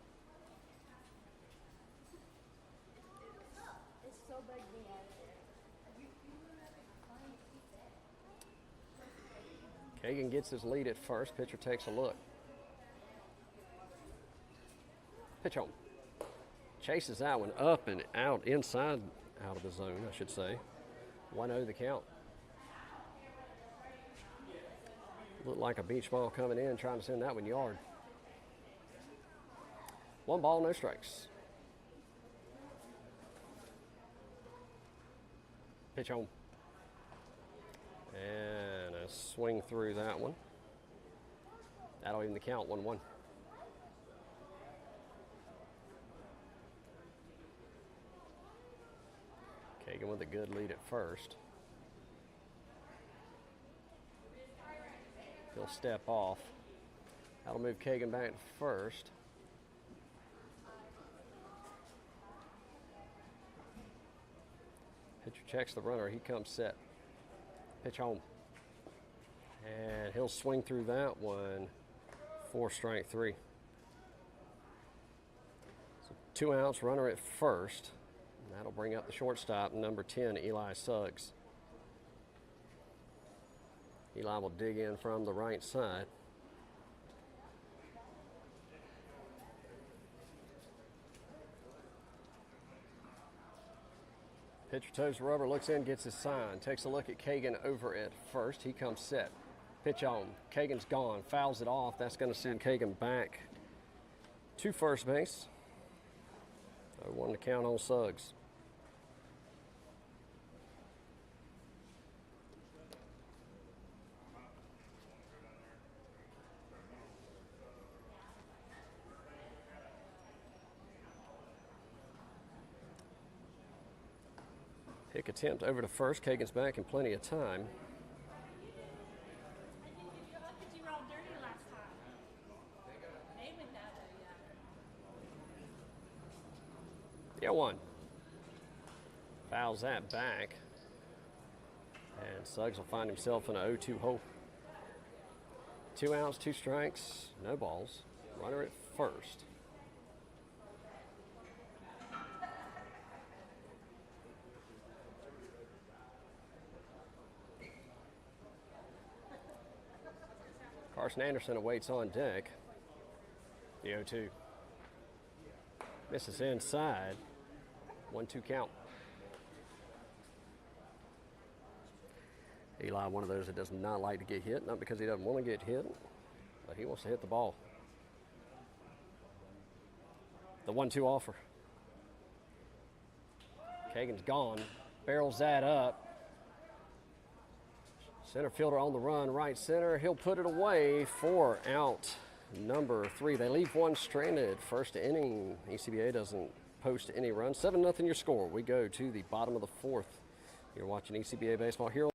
Kagan gets his lead at first. Pitcher takes a look. Pitch home. Chases that one up and out, inside, out of the zone, I should say. 1-0 the count. Looked like a beach ball coming in, trying to send that one yard. 1 ball, no strikes. Pitch home. And a swing through that one. That'll even the count, 1-1. Kagan with a good lead at first. He'll step off. That'll move Kagan back to first. Pitcher checks the runner. He comes set. Pitch home. And he'll swing through that one for strike 3. So 2 outs, runner at first. And that'll bring up the shortstop, number 10, Eli Suggs. Eli will dig in from the right side. Pitcher toes the rubber, looks in, gets his sign. Takes a look at Kagan over at first. He comes set. Pitch on. Kagan's gone. Fouls it off. That's going to send Kagan back to first base. 0-1 to count on Suggs. Pick attempt over to first. Kagan's back in plenty of time. Yeah, one. Fouls that back. And Suggs will find himself in a 0-2 hole. 2 outs, 2 strikes, no balls. Runner at first. Carson Anderson awaits on deck. The 0-2. Misses inside. 1-2 count. Eli, one of those that does not like to get hit, not because he doesn't want to get hit, but he wants to hit the ball. The 1-2 offer. Kagan's gone. Barrels that up. Center fielder on the run, right center. He'll put it away for out number 3. They leave one stranded. First inning, ECBA doesn't post any runs. 7-0 your score. We go to the bottom of the 4th. You're watching ECBA baseball here.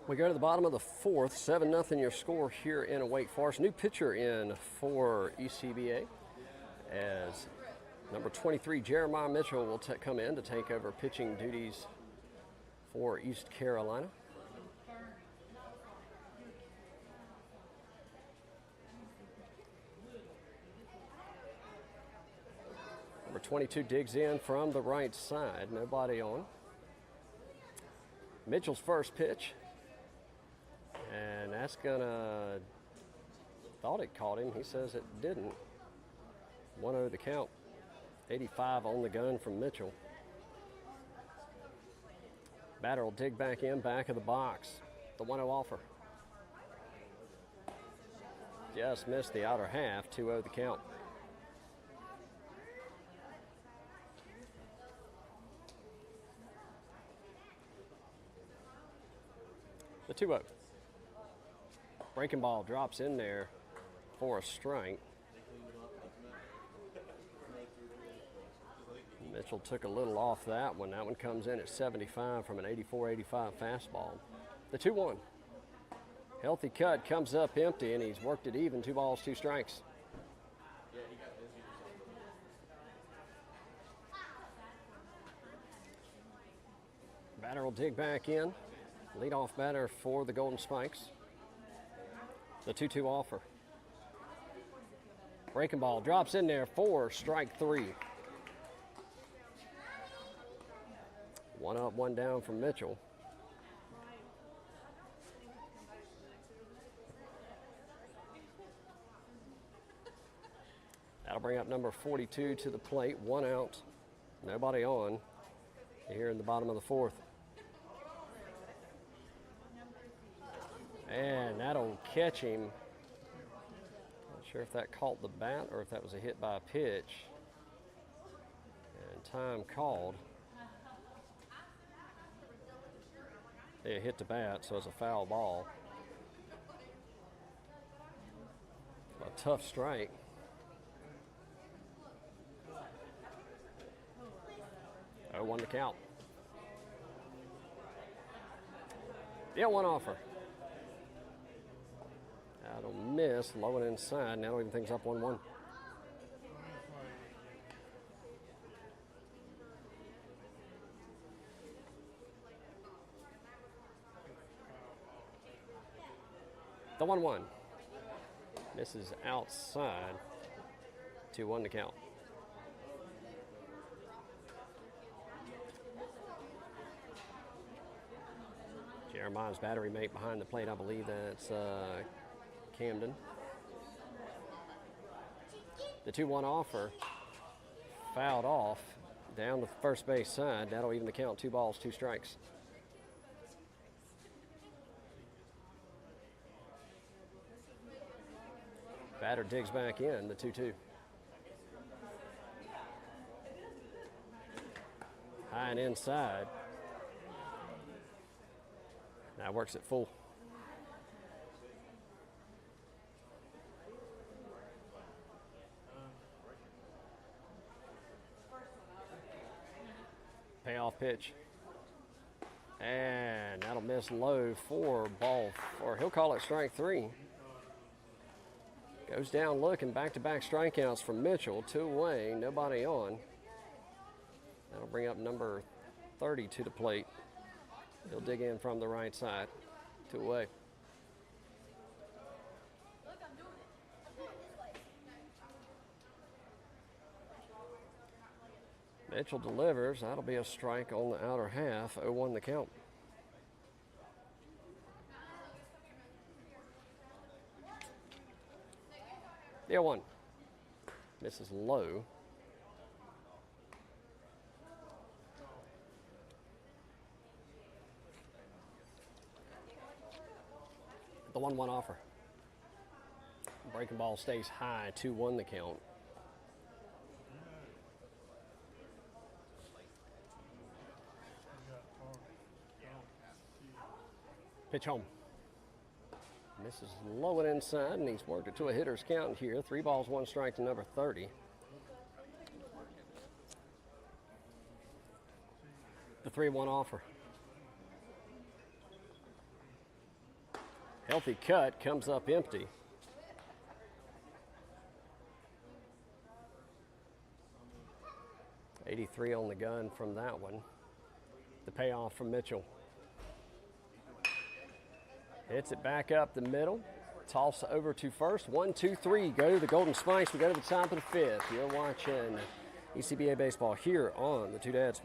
We go to the bottom of the 4th, 7-0 your score here in Wake Forest. New pitcher in for ECBA as number 23, Jeremiah Mitchell, will come in to take over pitching duties for East Carolina. Number 22 digs in from the right side, nobody on. Mitchell's first pitch. And that's gonna, thought it caught him. He says it didn't. 1-0 the count. 85 on the gun from Mitchell. Batter will dig back in, back of the box. The 1-0 offer. Just missed the outer half. 2-0 the count. 2-0. Breaking ball drops in there for a strike. Mitchell took a little off that one. That one comes in at 75 from an 84-85 fastball. The 2-1. Healthy cut comes up empty, and he's worked it even. 2 balls, 2 strikes. Batter will dig back in. Leadoff batter for the Golden Spikes. The 2-2 offer. Breaking ball drops in there for strike 3. 1 up, 1 down from Mitchell. That'll bring up number 42 to the plate. 1 out, nobody on here in the bottom of the 4th. And that'll catch him. Not sure if that caught the bat or if that was a hit by a pitch. And time called. It hit the bat, so it's a foul ball. A tough strike. Oh, 1 to count. Yeah, 1 offer. That'll miss, low and inside. Now even things up 1-1. The 1-1. Misses outside. 2-1 to count. Jeremiah's battery mate behind the plate, I believe that's Camden. The 2-1 offer fouled off down the first base side. That'll even the count. 2 balls, 2 strikes. Batter digs back in, the 2-2. High and inside. Now works it full. Payoff pitch. And that'll miss low for ball, or he'll call it strike 3. Goes down looking, back-to-back strikeouts from Mitchell. 2 away, nobody on. That'll bring up number 30 to the plate. He'll dig in from the right side. 2 away. Mitchell delivers. That'll be a strike on the outer half. 0-1 the count. The 1. Misses low. The 1-1 offer. Breaking ball stays high. 2-1 the count. Pitch home. Misses low and inside, and he's worked it to a hitter's count here. 3 balls, 1 strike to number 30. The 3-1 offer. Healthy cut, comes up empty. .83 on the gun from that one. The payoff from Mitchell. Hits it back up the middle. Toss over to first. 1, 2, 3. Go to the Golden Spikes. We go to the top of the 5th. You're watching ECBA baseball here on the Two Dads.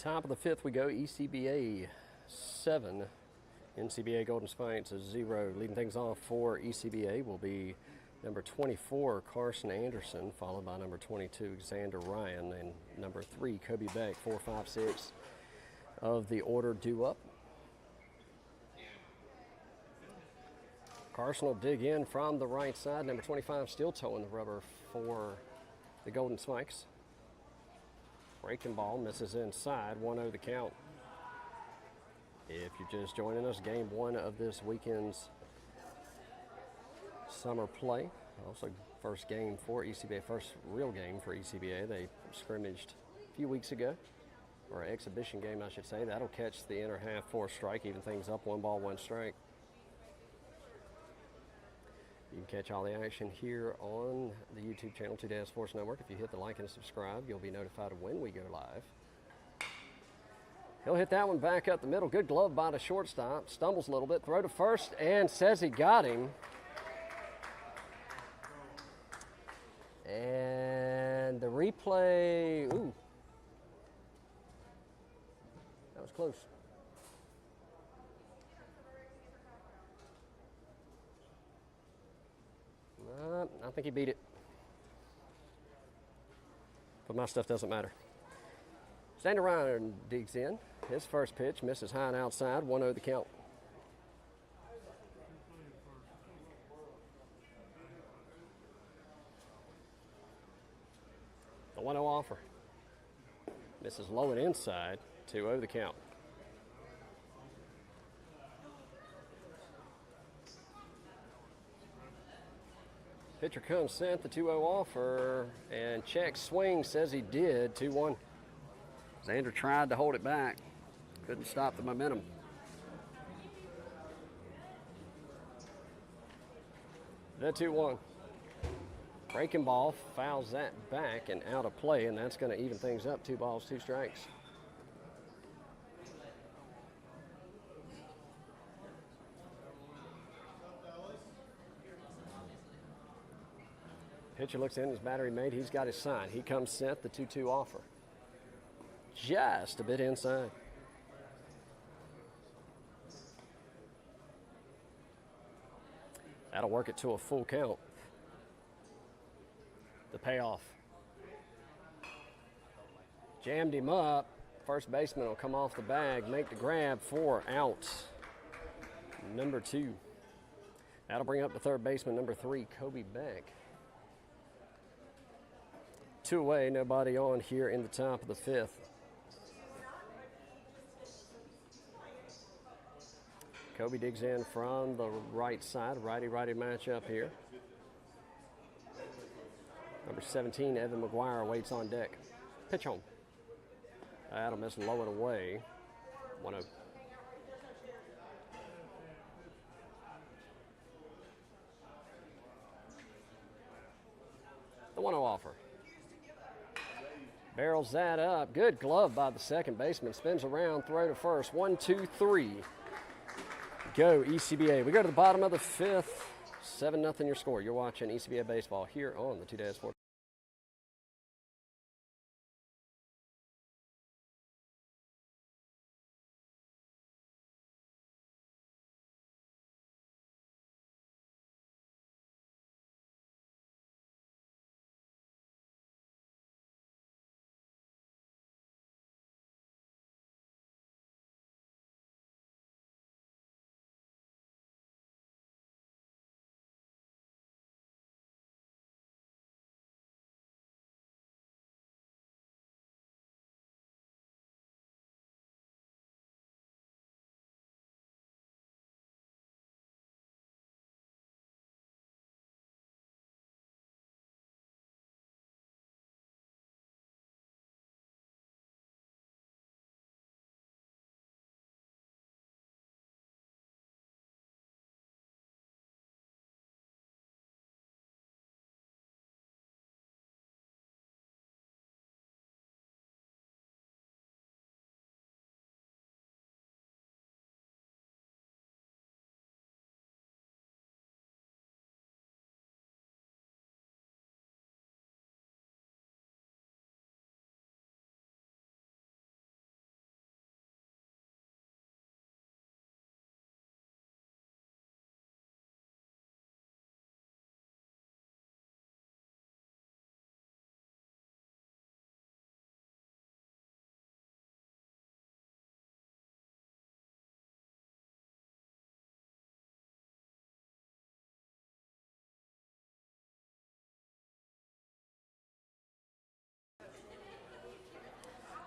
Top of the fifth, we go ECBA 7, NCBA Golden Spikes 0. Leading things off for ECBA will be number 24, Carson Anderson, followed by number 22, Xander Ryan, and number 3, Kobe Beck. 4, 5, 6 of the order due up. Carson will dig in from the right side. Number 25 still towing the rubber for the Golden Spikes. Breaking ball, misses inside, 1-0 the count. If you're just joining us, game 1 of this weekend's summer play. Also first game for ECBA, first real game for ECBA. They scrimmaged a few weeks ago, or exhibition game I should say. That'll catch the inner half for a strike, even things up, 1 ball, 1 strike. You can catch all the action here on the YouTube channel, 2 Dad Sports Network. If you hit the like and subscribe, you'll be notified of when we go live. He'll hit that one back up the middle. Good glove by the shortstop. Stumbles a little bit. Throw to first and says he got him. And the replay, ooh. That was close. I think he beat it. But my stuff doesn't matter. Xander Ryan digs in. His first pitch misses high and outside. 1-0 the count. The 1-0 offer. Misses low and inside. 2-0 the count. Pitcher comes sent, the 2-0 offer, and check swing, says he did, 2-1. Xander tried to hold it back, couldn't stop the momentum. The 2-1. Breaking ball, fouls that back and out of play, and that's going to even things up, 2 balls, 2 strikes. Pitcher looks in, his battery made, he's got his sign. He comes sent, the 2-2 offer. Just a bit inside. That'll work it to a full count. The payoff. Jammed him up. First baseman will come off the bag, make the grab for out. Number 2. That'll bring up the third baseman, number 3, Kobe Beck. 2 away, nobody on here in the top of the 5th. Kobe digs in from the right side, righty-righty matchup here. Number 17, Evan McGuire, waits on deck. Pitch home. That'll miss low and away. 1-0. The 1-0 offer. Barrels that up. Good glove by the second baseman. Spins around, throw to first. 1, 2, 3. Go ECBA. We go to the bottom of the 5th. 7-0 your score. You're watching ECBA baseball here on the 2 Dad Sports.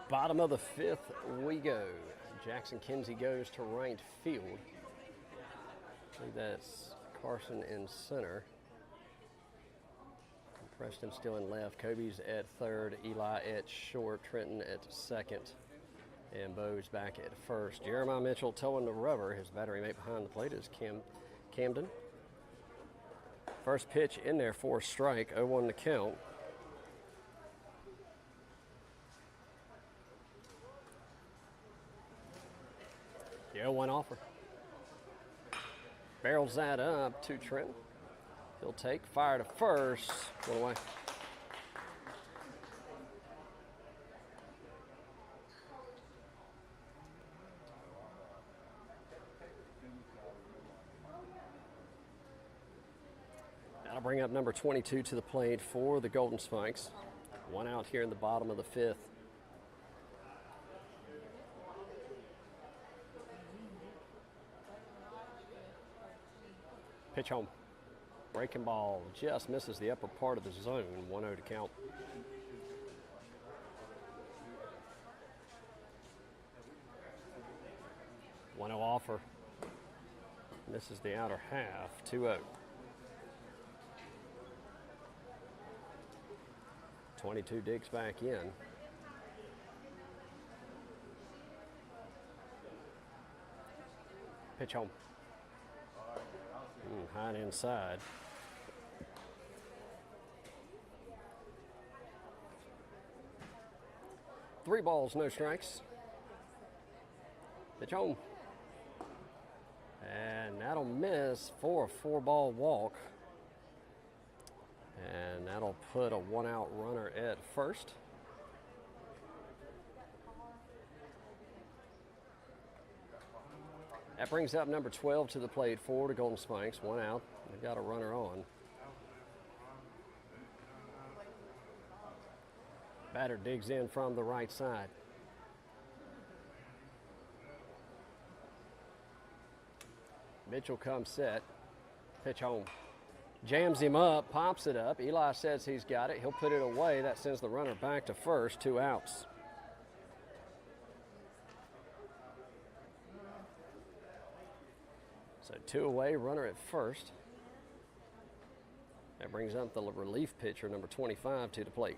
Bottom of the fifth we go. Jackson Kinsey goes to right field. I believe that's Carson in center. Preston still in left. Kobe's at third. Eli at short. Trenton at second. And Bo's back at first. Jeremiah Mitchell towing the rubber. His battery mate behind the plate is Camden. First pitch in there for a strike. 0-1 to count. The 0-1 offer. Barrels that up to Trenton. He'll take, fire to first, one away. That'll bring up number 22 to the plate for the Golden Spikes. One out here in the bottom of the fifth. Pitch home. Breaking ball just misses the upper part of the zone. 1-0 to count. One 0 offer. Misses the outer half. 2-0. 22 digs back in. Pitch home. High and inside. Three balls, no strikes. Pitch home. And that'll miss for a 4-ball walk. And that'll put a 1-out runner at first. That brings up number 12 to the plate for the Golden Spikes. 1 out. They've got a runner on. Batter digs in from the right side. Mitchell comes set. Pitch home. Jams him up, pops it up. Eli says he's got it. He'll put it away. That sends the runner back to first. 2 outs. So 2 away, runner at first. That brings up the relief pitcher, number 25, to the plate.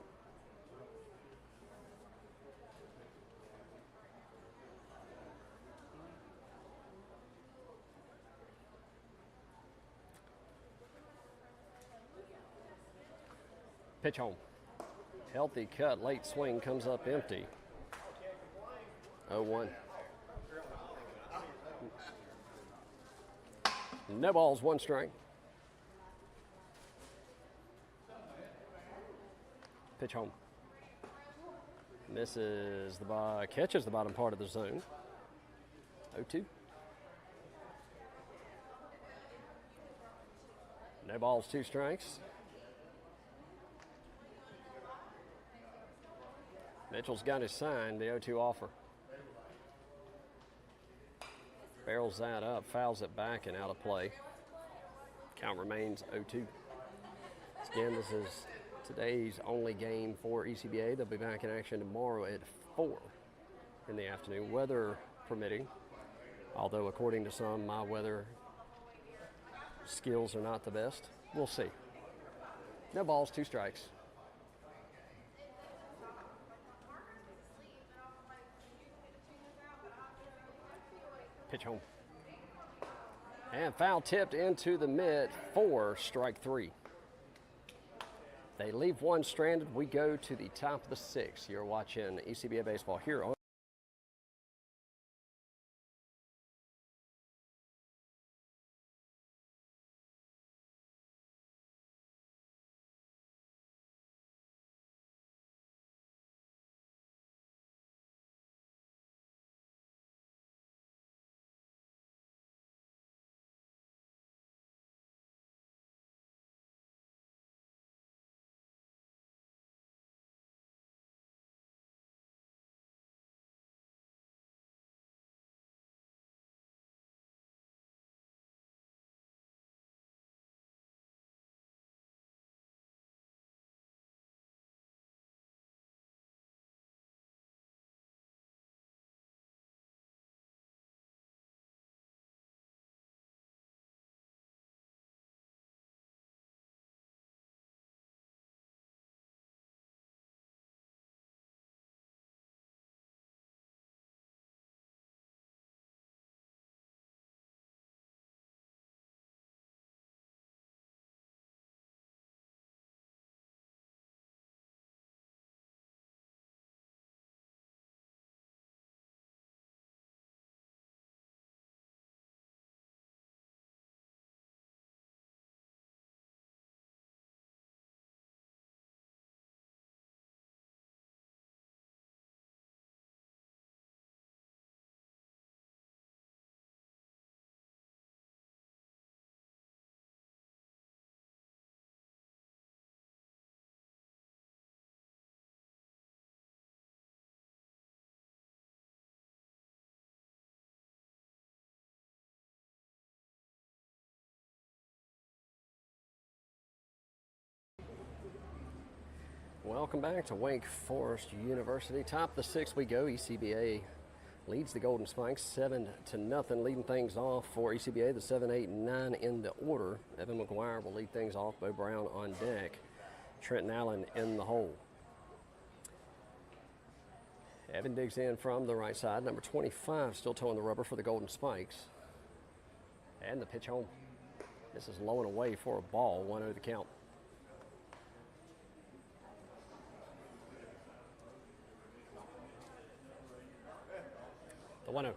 Pitch home. Healthy cut, late swing comes up empty. 0-1. No balls, 1 strike. Pitch home. Misses the catches the bottom part of the zone. 0-2. No balls, 2 strikes. Mitchell's got his sign, the 0-2 offer. Barrels that up, fouls it back and out of play. Count remains 0-2. Again, this is today's only game for ECBA. They'll be back in action tomorrow at 4 in the afternoon, weather permitting. Although, according to some, my weather skills are not the best. We'll see. No balls, 2 strikes. Pitch home. And foul tipped into the mid for strike 3. They leave 1 stranded. We go to the top of the 6th. You're watching ECBA Baseball here on Welcome back to Wake Forest University. Top of the sixth we go. ECBA leads the Golden Spikes 7-0. Leading things off for ECBA, the 7, 8, and 9 in the order. Evan McGuire will lead things off. Bo Brown on deck. Trenton Allen in the hole. Evan digs in from the right side. Number 25 still towing the rubber for the Golden Spikes. And the pitch home. This is low and away for a ball. 1-0 the count. The 1-0.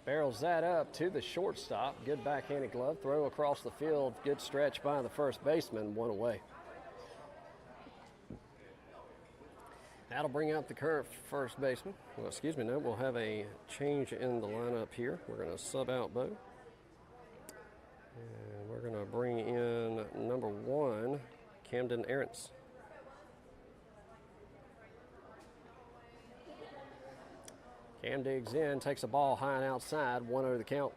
Barrels that up to the shortstop. Good backhanded glove. Throw across the field. Good stretch by the first baseman. 1 away. That'll bring out the current first baseman. Well, excuse me, no, we'll have a change in the lineup here. We're going to sub out Bo. And we're going to bring in number 1, Camden Aarons. Cam digs in, takes a ball high and outside, 1-0 the count.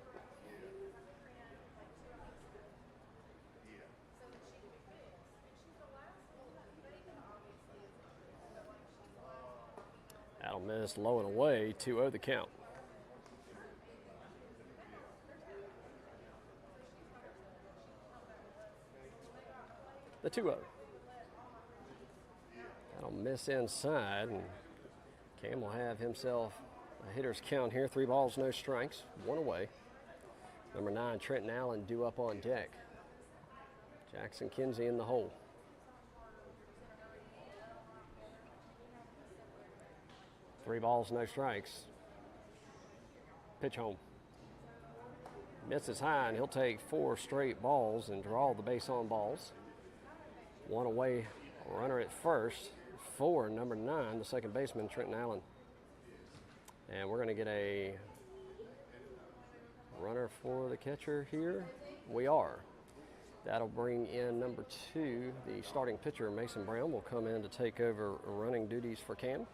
That'll miss low and away, 2-0 the count. The 2-0. That'll miss inside, and Cam will have himself a hitter's count here. 3 balls, no strikes, 1 away. Number 9, Trenton Allen due up on deck. Jackson Kinsey in the hole. Three balls, no strikes. Pitch home. Misses high, and he'll take 4 straight balls and draw the base on balls. 1 away, runner at first for number 9, the second baseman, Trenton Allen. And we're going to get a runner for the catcher here. We are. That'll bring in number 2, the starting pitcher, Mason Brown, will come in to take over running duties for Cam.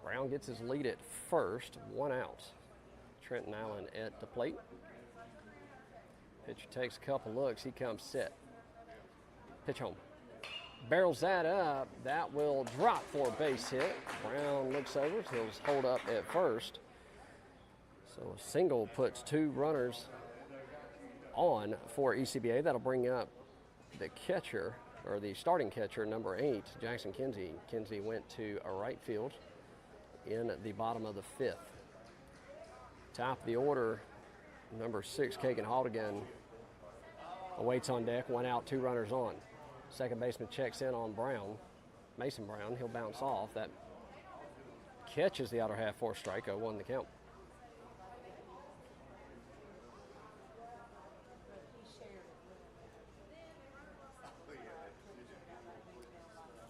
Brown gets his lead at first, 1 out. Trenton Allen at the plate. Pitcher takes a couple looks, he comes set. Pitch home. Barrels that up, that will drop for a base hit. Brown looks over, he'll hold up at first. So a single puts 2 runners on for ECBA. That'll bring up the catcher, or the starting catcher, number 8, Jackson Kinsey. Kinsey went to a right field in the bottom of the 5th. Top of the order, number 6, Kagan Haldigan awaits on deck. 1 out, 2 runners on. Second baseman checks in on Brown, Mason Brown. He'll bounce off. That catches the outer half for a strike. 0-1 the count.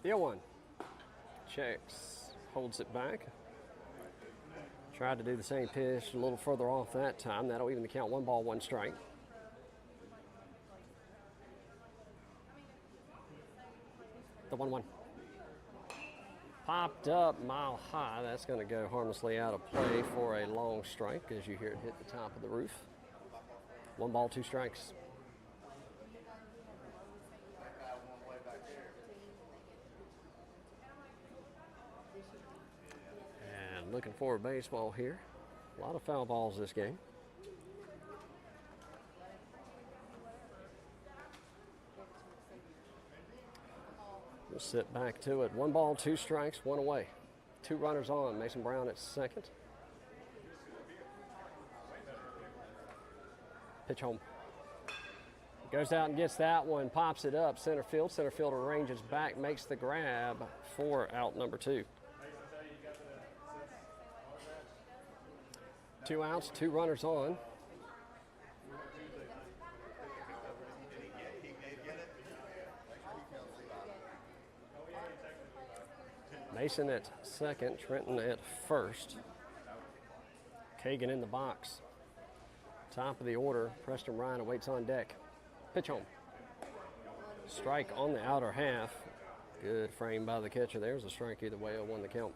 The 0-1. Checks, holds it back. Tried to do the same pitch a little further off that time. That'll even the count. 1 ball, 1 strike. The 1-1. Popped up mile high. That's going to go harmlessly out of play for a long strike as you hear it hit the top of the roof. 1 ball, 2 strikes. And looking for a baseball here. A lot of foul balls this game. We'll sit back to it. 1 ball, 2 strikes, 1 away. 2 runners on. Mason Brown at second. Pitch home. Goes out and gets that one. Pops it up center field. Center fielder ranges back, makes the grab for out number 2. 2 outs, 2 runners on. Mason at second, Trenton at first. Kagan in the box. Top of the order, Preston Ryan awaits on deck. Pitch home. Strike on the outer half. Good frame by the catcher. There's a strike either way. 0-1 the count.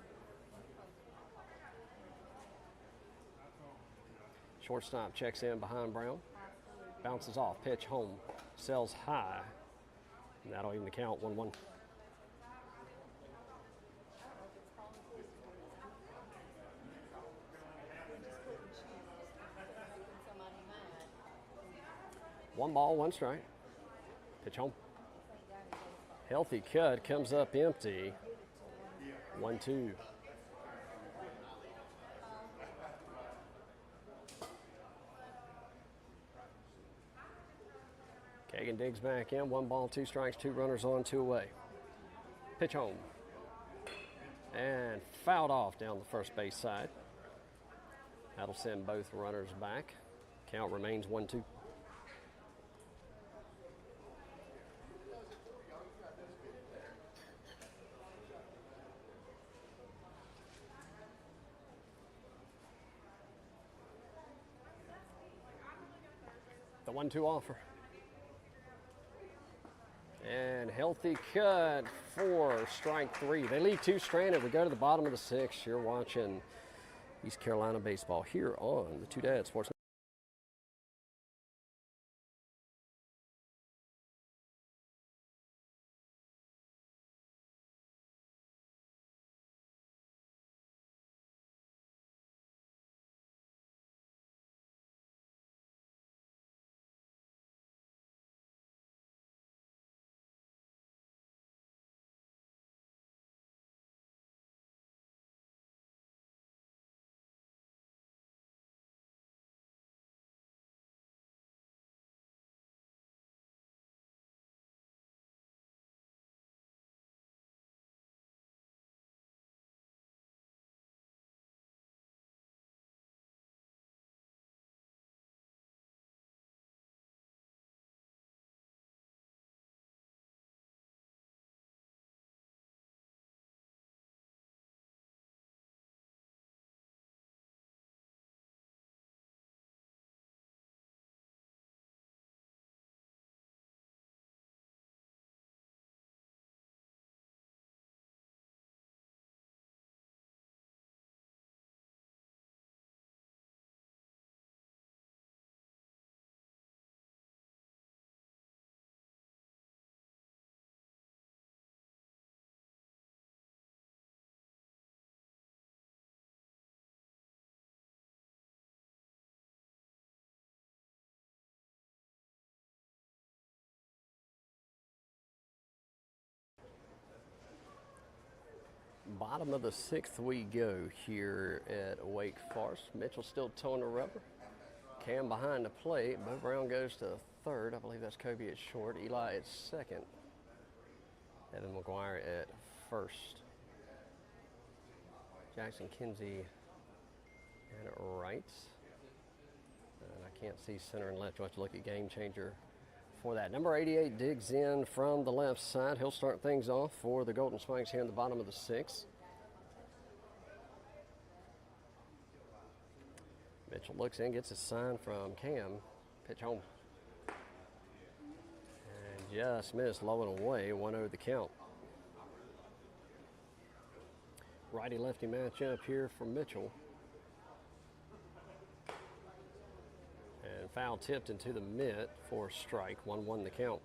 Shortstop checks in behind Brown. Bounces off. Pitch home. Sails high. And that'll even the count, 1-1. One ball, one strike. Pitch home. Healthy cut, comes up empty. 1-2. Kagan digs back in. 1 ball, 2 strikes, 2 runners on, 2 away. Pitch home. And fouled off down the first base side. That'll send both runners back. Count remains 1-2. The 1-2 offer. And healthy cut for strike 3. They leave 2 stranded. We go to the bottom of the 6th. You're watching East Carolina baseball here on the Two Dads Sports. Bottom of the 6th we go here at Wake Forest. Mitchell still towing the rubber. Cam behind the plate. Bo Brown goes to third. I believe that's Kobe at short. Eli at second. Evan McGuire at first. Jackson Kinsey at right. And I can't see center and left. You'll have to look at Game Changer for that. Number 88 digs in from the left side. He'll start things off for the Golden Spikes here in the bottom of the 6th. Mitchell looks in, gets a sign from Cam. Pitch home. And just missed, low and away, 1-0 the count. Righty-lefty matchup here for Mitchell. And foul tipped into the mitt for strike, 1-1 the count.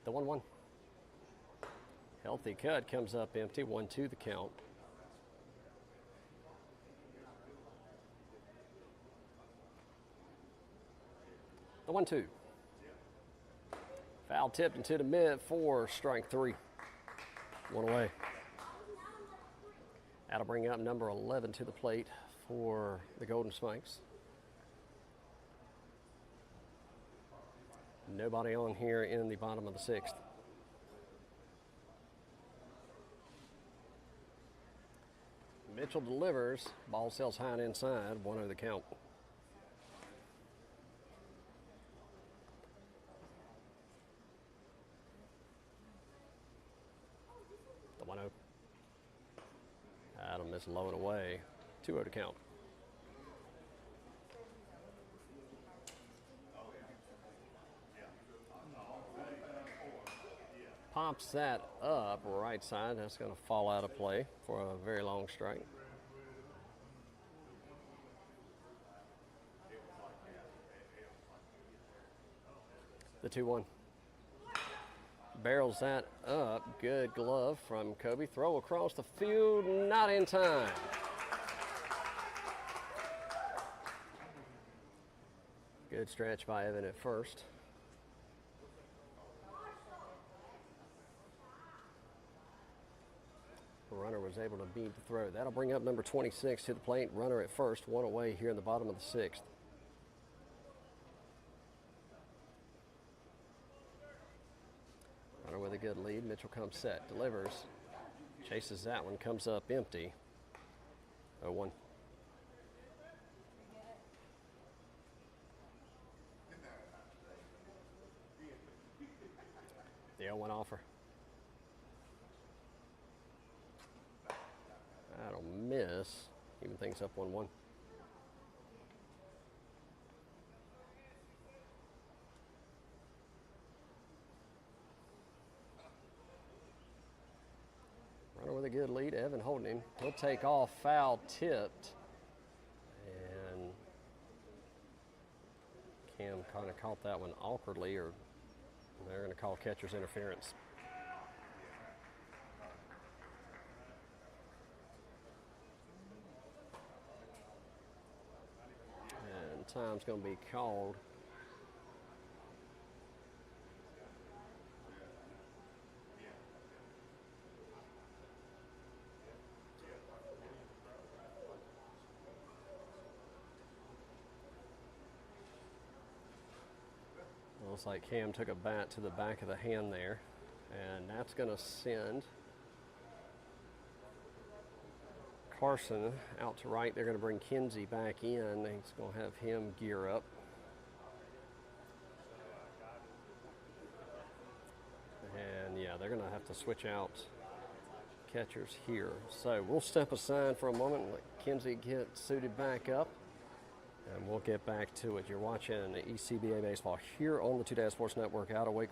The 1-1. Healthy cut, comes up empty, 1-2 the count. The 1-2. Foul tipped into the mid for strike 3. 1 away. That'll bring up number 11 to the plate for the Golden Spikes. Nobody on here in the bottom of the 6th. Mitchell delivers. Ball sails high and inside. 1-0 the count. The 1-0. That'll miss low and away. 2-0 to count. Pops that up right side. That's going to fall out of play for a very long strike. The 2-1. Barrels that up. Good glove from Kobe. Throw across the field, not in time. Good stretch by Evan at first. The runner was able to beat the throw. That'll bring up number 26 to the plate. Runner at first, one away here in the bottom of the 6th. Runner with a good lead. Mitchell comes set, delivers, chases that one, comes up empty. 0-1. The 0-1 offer. That'll miss. Even things up 1-1. Runner with a good lead. Evan holding him. He'll take off. Foul tipped. And Cam kind of caught that one awkwardly, or they're going to call catcher's interference. And time's going to be called. Looks like Cam took a bat to the back of the hand there, and that's going to send Carson out to right. They're going to bring Kinsey back in. He's going to have him gear up. And yeah, they're going to have to switch out catchers here. So we'll step aside for a moment and let Kinsey get suited back up, and we'll get back to it. You're watching ECBA baseball here on the 2 Dad Sports Network out of Wake.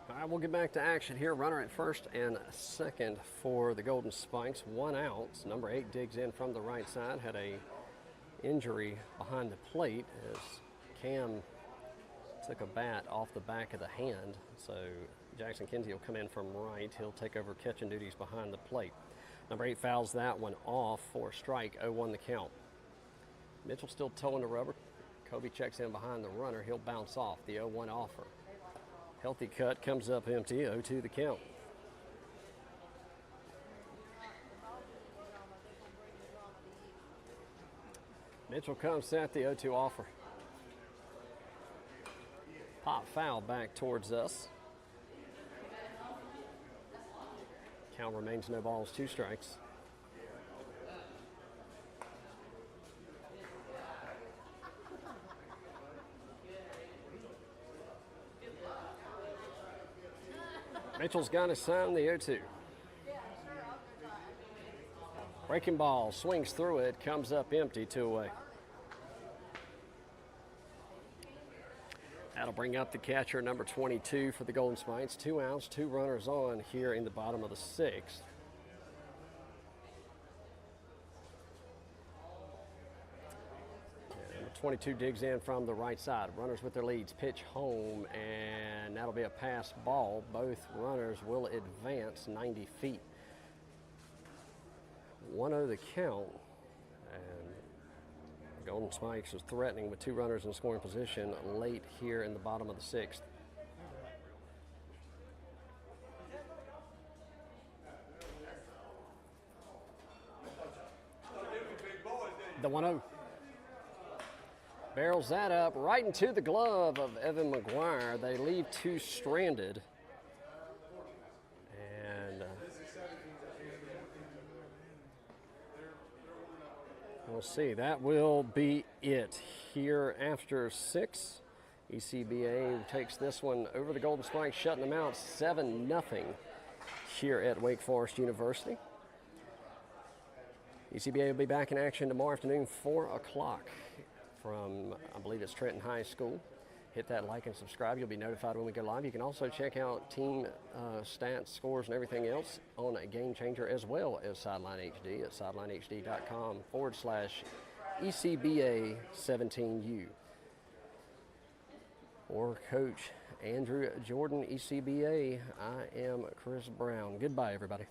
All right, we'll get back to action here. Runner at first and second for the Golden Spikes. 1 out. Number 8 digs in from the right side. Had a injury behind the plate as Cam took a bat off the back of the hand. So Jackson Kinsey will come in from right. He'll take over catching duties behind the plate. Number 8 fouls that one off for a strike. 0-1 the count. Mitchell still towing the rubber. Kobe checks in behind the runner. He'll bounce off. The 0-1 offer. Healthy cut, comes up empty. 0-2 the count. Mitchell comes set, the 0-2 offer. Pop foul back towards us. Count remains no balls, 2 strikes. Mitchell's got his sign, the 0-2. Breaking ball, swings through it, comes up empty, 2 away. That'll bring up the catcher, number 22 for the Golden Spikes. 2 outs, 2 runners on here in the bottom of the 6th. Number 22 digs in from the right side. Runners with their leads, pitch home, and that'll be a pass ball. Both runners will advance 90 feet. 1-0 the count. Golden Spikes is threatening with 2 runners in scoring position late here in the bottom of the 6th. The 1-0. Barrels that up right into the glove of Evan McGuire. They leave 2 stranded. And we'll see. That will be it here after 6. ECBA takes this one over the Golden Spikes, shutting them out 7-0 here at Wake Forest University. ECBA will be back in action tomorrow afternoon, 4 o'clock from, I believe it's Trenton High School. Hit that like and subscribe. You'll be notified when we go live. You can also check out team stats, scores, and everything else on a Game Changer, as well as Sideline HD at sidelinehd.com/ECBA 17U. For Coach Andrew Jordan, ECBA, I am Chris Brown. Goodbye, everybody.